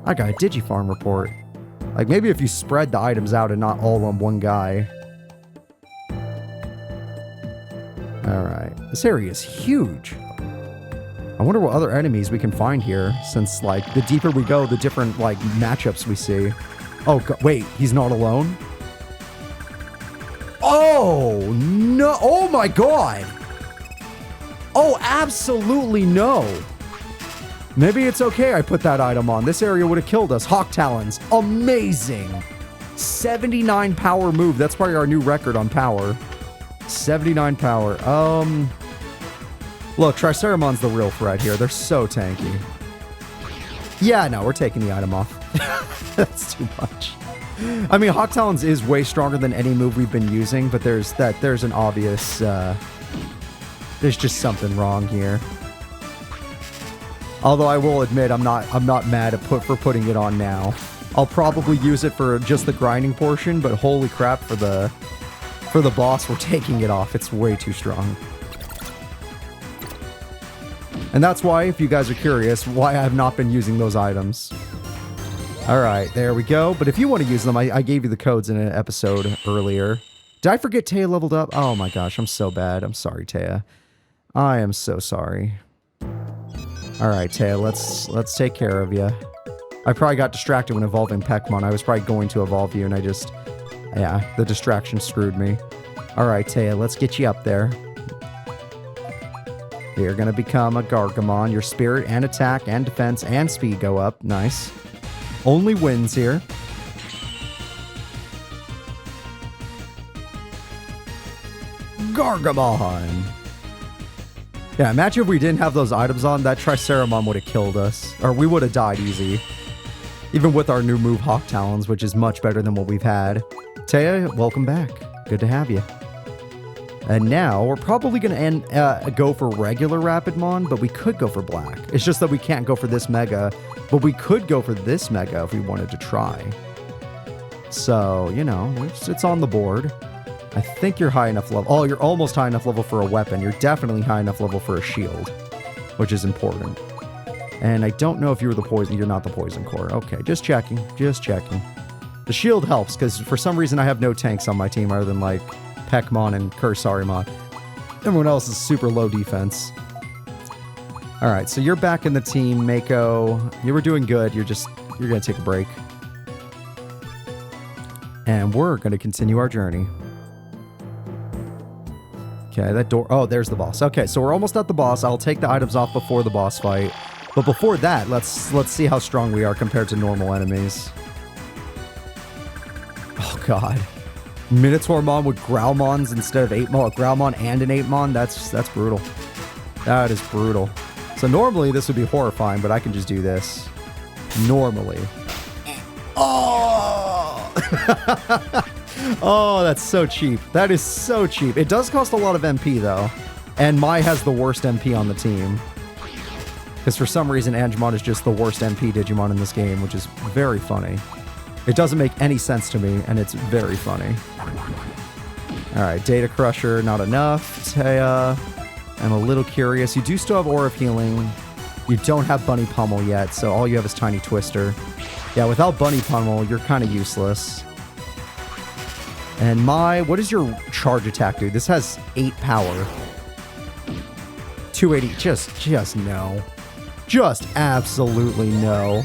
I got a Digifarm report. Like, maybe if you spread the items out and not all on one guy. Alright. This area is huge. I wonder what other enemies we can find here, since, like, the deeper we go, the different, like, matchups we see. Oh, wait, he's not alone? Oh, no. Oh, my God. Oh, absolutely no. Maybe it's okay I put that item on. This area would have killed us. Hawk Talons. Amazing. 79 power move. That's probably our new record on power. 79 power. Look, Triceramon's the real threat here. They're so tanky. Yeah, no, we're taking the item off. That's too much. I mean, Hawk Talons is way stronger than any move we've been using, but there's an obvious, there's just something wrong here. Although I will admit, I'm not mad for putting it on now. I'll probably use it for just the grinding portion, but holy crap, for the boss, we're taking it off. It's way too strong. And that's why, if you guys are curious, why I have not been using those items. Alright, there we go. But if you want to use them, I gave you the codes in an episode earlier. Did I forget Taya leveled up? Oh my gosh, I'm so bad. I'm sorry, Taya. I am so sorry. Alright, Taya, let's take care of you. I probably got distracted when evolving Peckmon. I was probably going to evolve you, and yeah, the distraction screwed me. Alright, Taya, let's get you up there. You're gonna become a Gargamon. Your spirit and attack and defense and speed go up. Nice. Only wins here. Gargamon. Yeah, imagine if we didn't have those items on, that Triceramon would have killed us. Or we would have died easy. Even with our new move, Hawk Talons, which is much better than what we've had. Taya, welcome back. Good to have you. And now we're probably going to go for regular Rapidmon, but we could go for black. It's just that we can't go for this mega, but we could go for this mega if we wanted to try. So, you know, it's on the board. I think you're high enough level. Oh, you're almost high enough level for a weapon. You're definitely high enough level for a shield, which is important. And I don't know if you were the poison. You're not the poison core. Okay, just checking. Just checking. The shield helps because for some reason I have no tanks on my team other than like Peckmon and Kursarimon. Everyone else is super low defense. All right, so you're back in the team, Mako. You were doing good. You're going to take a break. And we're going to continue our journey. Okay, that door... Oh, there's the boss. Okay, so we're almost at the boss. I'll take the items off before the boss fight. But before that, let's see how strong we are compared to normal enemies. Oh, God. Minotaurmon with Growlmons instead of 8mon. Growlmon and an 8mon? That's brutal. That is brutal. So normally this would be horrifying, but I can just do this. Normally. Oh! Oh, that's so cheap. That is so cheap. It does cost a lot of MP, though. And Mai has the worst MP on the team. Because for some reason, Angemon is just the worst MP Digimon in this game, which is very funny. It doesn't make any sense to me, and it's very funny. Alright, Data Crusher, not enough. Taya, I'm a little curious. You do still have Aura of Healing. You don't have Bunny Pummel yet, so all you have is Tiny Twister. Yeah, without Bunny Pummel, you're kind of useless. And Mai, what does your charge attack do? This has 8 power. 280, just no. Just absolutely no.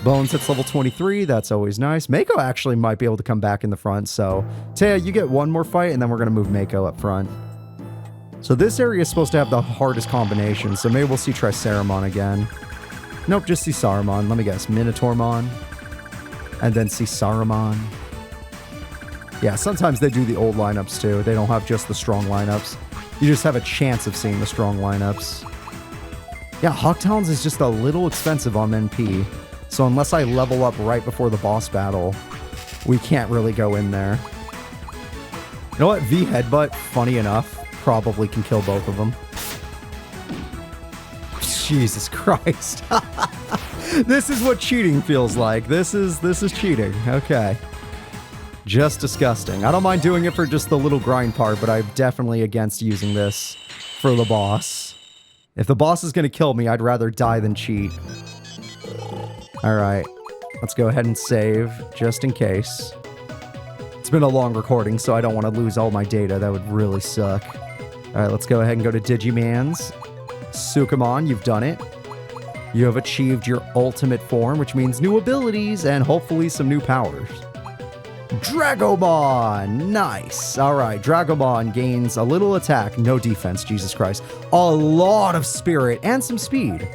Bones hits level 23, that's always nice. Mako actually might be able to come back in the front, so... Taya, you get one more fight, and then we're going to move Mako up front. So this area is supposed to have the hardest combination, so maybe we'll see Triceramon again. Nope, just see Saruman. Let me guess. Minotaurmon. And then see Saruman. Yeah, sometimes they do the old lineups too. They don't have just the strong lineups. You just have a chance of seeing the strong lineups. Yeah, Hawktalons is just a little expensive on NP. So unless I level up right before the boss battle, we can't really go in there. You know what? V Headbutt, funny enough, probably can kill both of them. Jesus Christ. This is what cheating feels like. This is cheating. Okay. Just disgusting. I don't mind doing it for just the little grind part, but I'm definitely against using this for the boss. If the boss is going to kill me, I'd rather die than cheat. Alright. Let's go ahead and save, just in case. It's been a long recording, so I don't want to lose all my data. That would really suck. Alright, let's go ahead and go to Digimans. Sukamon, you've done it. You have achieved your ultimate form, which means new abilities and hopefully some new powers. Dragomon! Nice! Alright, Dragomon gains a little attack, no defense, Jesus Christ. A lot of spirit and some speed.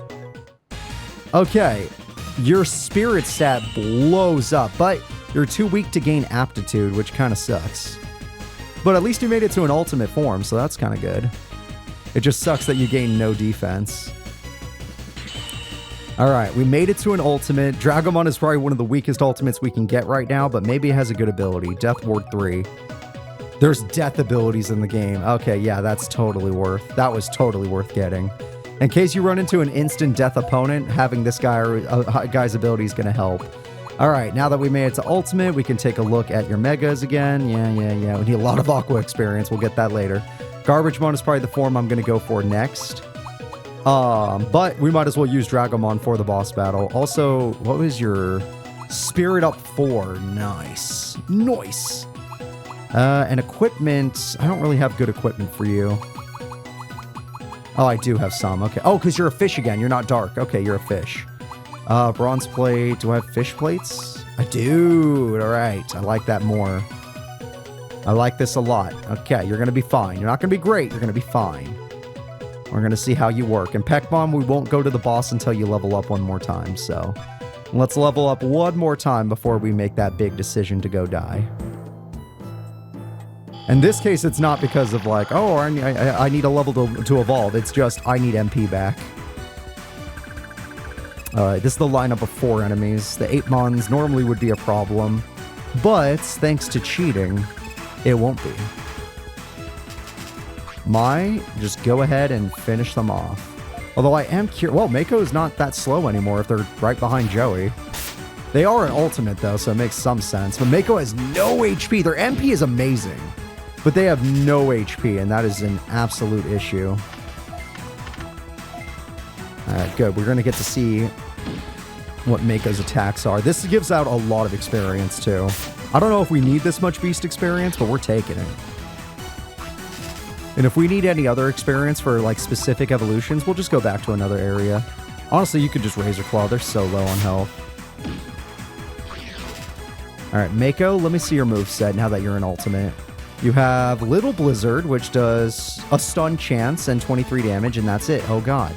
Okay, your spirit stat blows up, but you're too weak to gain aptitude, which kind of sucks. But at least you made it to an ultimate form, so that's kind of good. It just sucks that you gain no defense. Alright, we made it to an ultimate. Dragomon is probably one of the weakest ultimates we can get right now, but maybe it has a good ability. Death Ward 3. There's death abilities in the game. Okay, yeah, that's totally worth. That was totally worth getting. In case you run into an instant death opponent, having this guy's ability is going to help. Alright, now that we made it to ultimate, we can take a look at your megas again. Yeah. We need a lot of Aqua experience. We'll get that later. Garbagemon is probably the form I'm going to go for next. But we might as well use Dragomon for the boss battle. Also, what was your Spirit Up 4? Nice. Nice. And equipment. I don't really have good equipment for you. Oh, I do have some. Okay. Oh, because you're a fish again. You're not dark. Okay, you're a fish. Bronze plate. Do I have fish plates? I do. All right. I like that more. I like this a lot. Okay, you're going to be fine. You're not going to be great. You're going to be fine. We're going to see how you work. And Peckmon, we won't go to the boss until you level up one more time. So let's level up one more time before we make that big decision to go die. In this case, it's not because of like, oh, I need a level to evolve. It's just I need MP back. Alright, this is the lineup of 4 enemies. The 8mons normally would be a problem, but thanks to cheating, it won't be. Just go ahead and finish them off. Although I am curious. Well, Mako is not that slow anymore if they're right behind Joey. They are an ultimate, though, so it makes some sense. But Mako has no HP. Their MP is amazing. But they have no HP, and that is an absolute issue. Alright, good. We're going to get to see what Mako's attacks are. This gives out a lot of experience, too. I don't know if we need this much beast experience, but we're taking it. And if we need any other experience for, like, specific evolutions, we'll just go back to another area. Honestly, you could just Razor Claw. They're so low on health. Alright, Mako, let me see your moveset now that you're an ultimate. You have Little Blizzard, which does a stun chance and 23 damage, and that's it. Oh, God.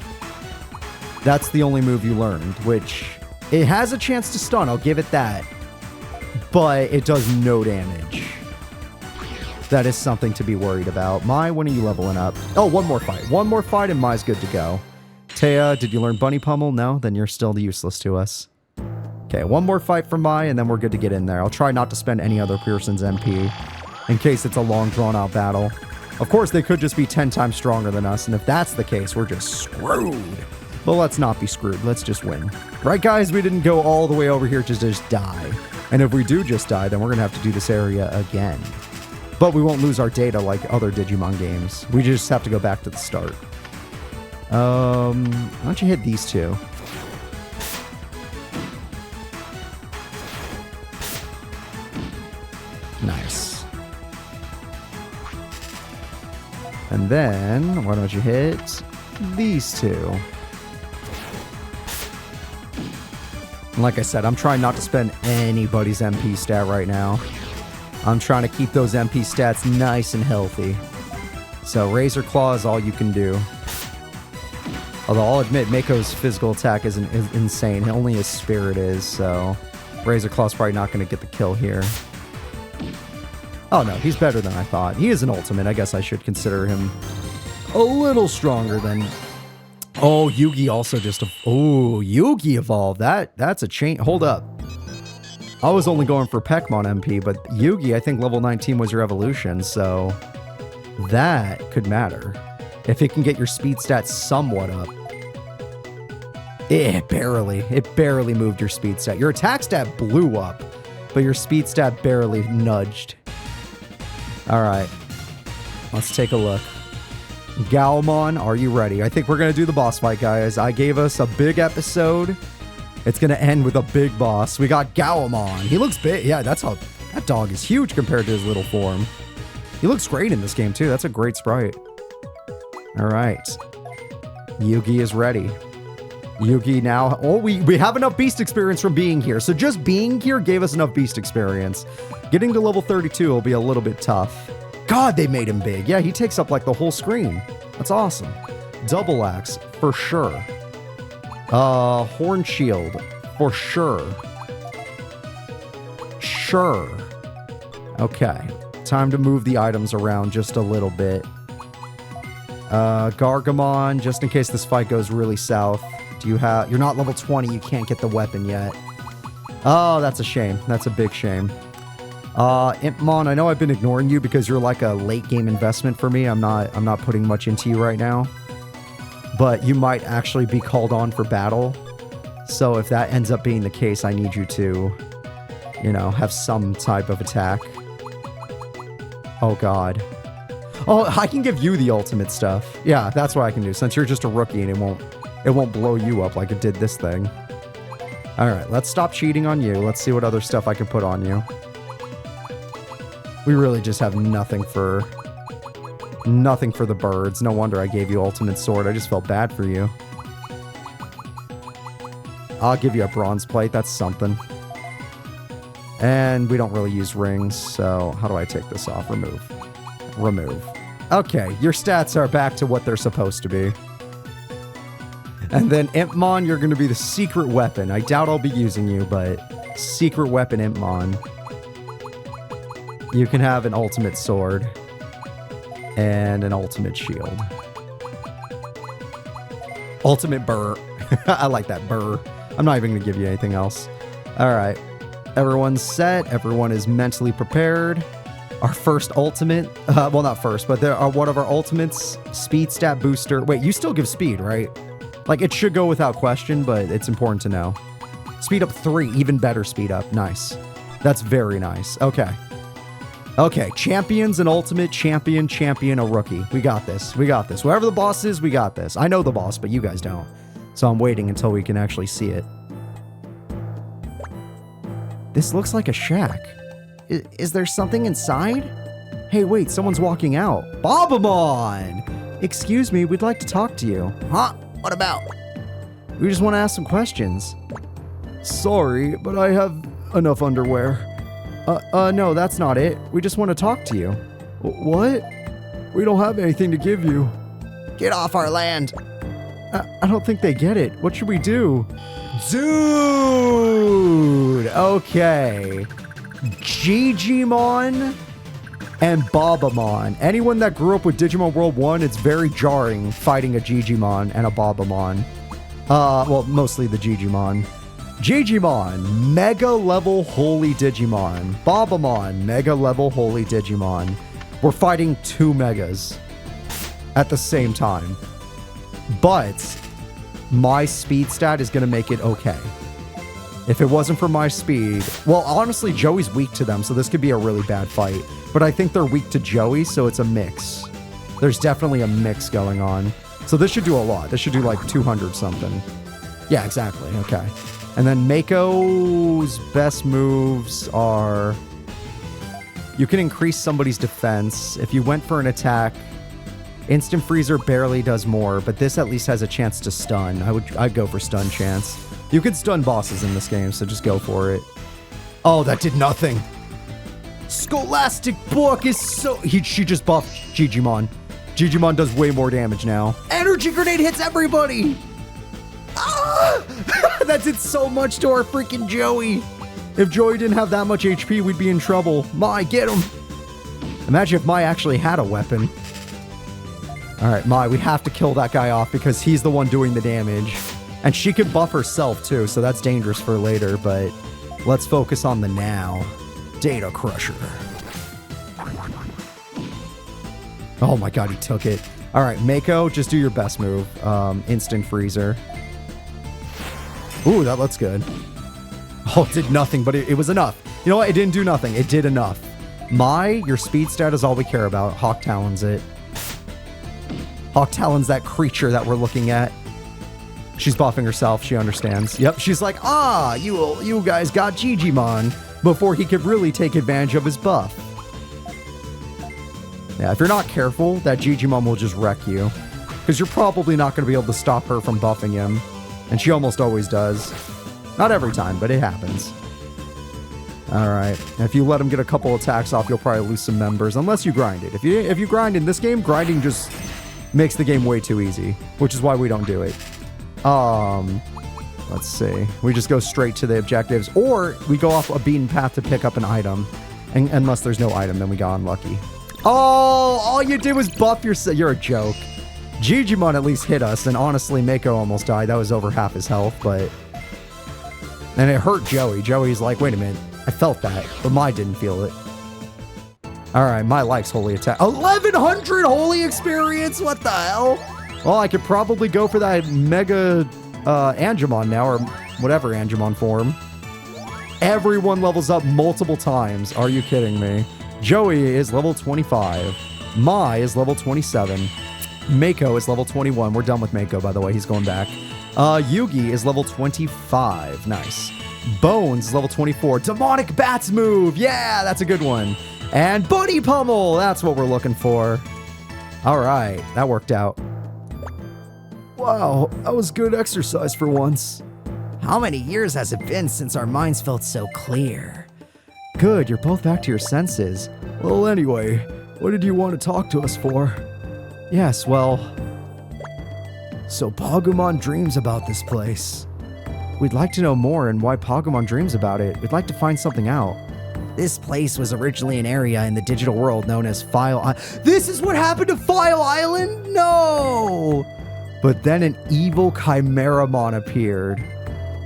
That's the only move you learned, which... It has a chance to stun, I'll give it that. But it does no damage. That is something to be worried about. Mai, when are you leveling up? Oh, one more fight. One more fight and Mai's good to go. Taya, did you learn Bunny Pummel? No? Then you're still useless to us. Okay, one more fight for Mai and then we're good to get in there. I'll try not to spend any other Pearson's MP in case it's a long, drawn-out battle. Of course, they could just be 10 times stronger than us, and if that's the case, we're just screwed. But let's not be screwed. Let's just win. Right, guys? We didn't go all the way over here to just die. And if we do just die, then we're going to have to do this area again. But we won't lose our data like other Digimon games. We just have to go back to the start. Why don't you hit these two? Nice. And then, why don't you hit these two? And like I said, I'm trying not to spend anybody's MP stat right now. I'm trying to keep those MP stats nice and healthy. So Razor Claw is all you can do. Although I'll admit, Mako's physical attack is insane. Only his spirit is, so Razor Claw's probably not going to get the kill here. Oh no, he's better than I thought. He is an ultimate. I guess I should consider him a little stronger than... Oh, Yugi also just... Oh, Yugi evolved. That's a change. Hold up. I was only going for Pekmon MP, but Yugi, I think level 19 was your evolution, so that could matter. If it can get your speed stats somewhat up. It barely moved your speed stat. Your attack stat blew up, but your speed stat barely nudged. All right, let's take a look. Gaomon, are you ready? I think we're going to do the boss fight, guys. I gave us a big episode. It's going to end with a big boss. We got Gaomon. He looks big. Yeah, that dog is huge compared to his little form. He looks great in this game, too. That's a great sprite. All right. Yugi is ready. Yugi now... Oh, we have enough beast experience from being here. So just being here gave us enough beast experience. Getting to level 32 will be a little bit tough. God, they made him big. Yeah, he takes up like the whole screen. That's awesome. Double axe, for sure. Horn shield, for sure. Sure. Okay. Time to move the items around just a little bit. Gargamon, just in case this fight goes really south. You're not level 20, you can't get the weapon yet. Oh, that's a shame. That's a big shame. Impmon, I know I've been ignoring you because you're like a late game investment for me. I'm not putting much into you right now. But you might actually be called on for battle. So if that ends up being the case, I need you to, you know, have some type of attack. Oh god. Oh, I can give you the ultimate stuff. Yeah, that's what I can do. Since you're just a rookie and it won't blow you up like it did this thing. Alright, let's stop cheating on you. Let's see what other stuff I can put on you. We really just have nothing for the birds. No wonder I gave you ultimate sword. I just felt bad for you. I'll give you a bronze plate. That's something. And we don't really use rings, so how do I take this off? Remove. Remove. Okay, your stats are back to what they're supposed to be. And then Impmon, you're going to be the secret weapon. I doubt I'll be using you, but secret weapon Impmon. You can have an ultimate sword and an ultimate shield. Ultimate burr. I like that burr. I'm not even going to give you anything else. All right. Everyone's set. Everyone is mentally prepared. our first ultimate. Well, not first, but there are one of our ultimates, speed stat booster. Wait, you still give speed, right? Like, it should go without question, but it's important to know. Speed up 3, even better speed up. Nice. That's very nice. Okay. Okay, champions and ultimate, champion, a rookie. We got this. We got this. Whoever the boss is, we got this. I know the boss, but you guys don't. So I'm waiting until we can actually see it. This looks like a shack. Is there something inside? Hey, wait, someone's walking out. Bobamon! Excuse me, we'd like to talk to you. Huh? What about? We just want to ask some questions. Sorry, but I have enough underwear. No, that's not it. We just want to talk to you. What? We don't have anything to give you. Get off our land. I don't think they get it. What should we do? Dude! Okay. Digimon and Bobamon. Anyone that grew up with Digimon World 1, it's very jarring fighting a Digimon and a Bobamon. Well, mostly the Digimon. Digimon, Mega Level Holy Digimon. Bobamon, Mega Level Holy Digimon. We're fighting 2 Megas at the same time. But my speed stat is going to make it okay. If it wasn't for my speed... Well, honestly, Joey's weak to them, so this could be a really bad fight. But I think they're weak to Joey, so it's a mix. There's definitely a mix going on. So this should do a lot. This should do like 200 something. Yeah, exactly. Okay. And then Mako's best moves are... You can increase somebody's defense. If you went for an attack, Instant Freezer barely does more, but this at least has a chance to stun. I'd go for stun chance. You could stun bosses in this game, so just go for it. Oh, that did nothing. Scholastic Book is so... She just buffed Digimon. Digimon does way more damage now. Energy Grenade hits everybody! Ah! That did so much to our freaking Joey. If Joey didn't have that much HP, we'd be in trouble. Mai, get him. Imagine if Mai actually had a weapon. All right, Mai, we have to kill that guy off because he's the one doing the damage. And she can buff herself too, so that's dangerous for later, but let's focus on the now. Data Crusher. Oh my god, he took it. All right, Mako, just do your best move. Instant Freezer. Ooh, that looks good. Oh, it did nothing, but it was enough. You know what? It didn't do nothing. It did enough. Mai, your speed stat is all we care about. Hawk Talon's it. Hawk Talon's that creature that we're looking at. She's buffing herself. She understands. Yep, she's like, you guys got Digimon before he could really take advantage of his buff. Yeah, if you're not careful, that Digimon will just wreck you. Because you're probably not going to be able to stop her from buffing him. And she almost always does. Not every time, but it happens. Alright. If you let him get a couple attacks off, you'll probably lose some members. Unless you grind it. If you grind in this game, grinding just makes the game way too easy. Which is why we don't do it. Let's see. We just go straight to the objectives. Or we go off a beaten path to pick up an item. And unless there's no item, then we got unlucky. Oh, all you did was buff yourself. You're a joke. Digimon at least hit us, and honestly, Mako almost died. That was over half his health, but... And it hurt Joey. Joey's like, wait a minute. I felt that, but Mai didn't feel it. Alright, Mai likes Holy Attack. 1100 Holy Experience? What the hell? Well, I could probably go for that Mega Angemon now, or whatever Angemon form. Everyone levels up multiple times. Are you kidding me? Joey is level 25. Mai is level 27. Mako is level 21. We're done with Mako, by the way. He's going back. Yugi is level 25. Nice. Bones is level 24. Demonic Bats move. Yeah, that's a good one. And Buddy Pummel. That's what we're looking for. All right. That worked out. Wow. That was good exercise for once. How many years has it been since our minds felt so clear? Good. You're both back to your senses. Well, anyway, what did you want to talk to us for? Yes, well... So Pagumon dreams about this place. We'd like to know more and why Pagumon dreams about it. We'd like to find something out. This place was originally an area in the digital world known as File Island. This is what happened to File Island? No! But then an evil Chimeramon appeared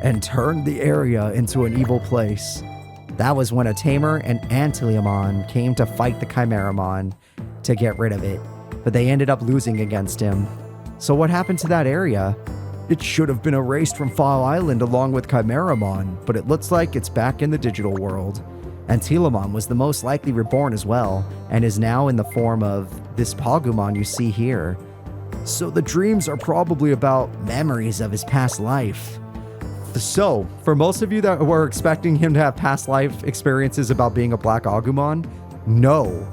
and turned the area into an evil place. That was when a tamer and Antilemon came to fight the Chimeramon to get rid of it, but they ended up losing against him. So what happened to that area? It should have been erased from File Island along with Chimeramon, but it looks like it's back in the digital world. Antilemon was the most likely reborn as well, and is now in the form of this Pagumon you see here. So the dreams are probably about memories of his past life. So, for most of you that were expecting him to have past life experiences about being a Black Agumon, no.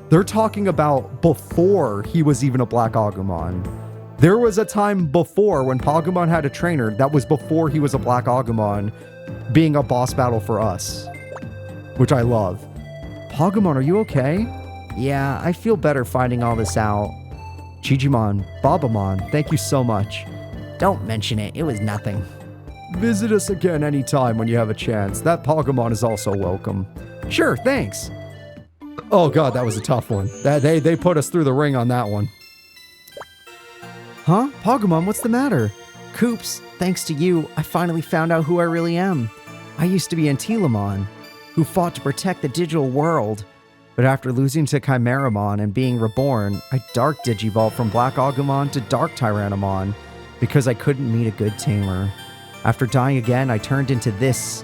They're talking about before he was even a Black Agumon. There was a time before when Pagumon had a trainer that was before he was a Black Agumon being a boss battle for us, which I love. Pagumon, are you okay? Yeah, I feel better finding all this out. Digimon, Babamon, thank you so much. Don't mention it, it was nothing. Visit us again anytime when you have a chance. That Pagumon is also welcome. Sure, thanks. Oh god, that was a tough one. They put us through the ring on that one. Huh? Pagumon, what's the matter? Coops, thanks to you, I finally found out who I really am. I used to be Antilemon, who fought to protect the digital world. But after losing to Chimeramon and being reborn, I dark digivolved from Black Agumon to Dark Tyrannomon because I couldn't meet a good tamer. After dying again, I turned into this.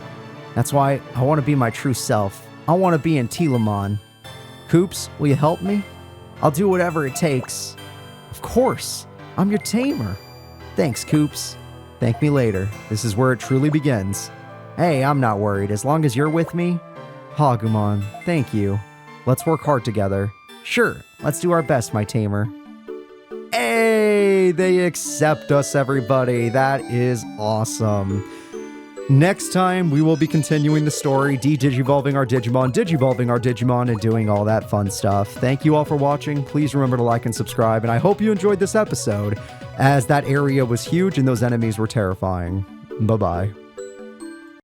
That's why I want to be my true self. I want to be Antilemon. Coops, will you help me? I'll do whatever it takes. Of course, I'm your tamer. Thanks, Coops. Thank me later. This is where it truly begins. Hey, I'm not worried. As long as you're with me. Pagumon, thank you. Let's work hard together. Sure, let's do our best, my tamer. Hey, they accept us, everybody. That is awesome. Next time, we will be continuing the story, de-digivolving our Digimon, digivolving our Digimon, and doing all that fun stuff. Thank you all for watching. Please remember to like and subscribe, and I hope you enjoyed this episode, as that area was huge and those enemies were terrifying. Bye-bye.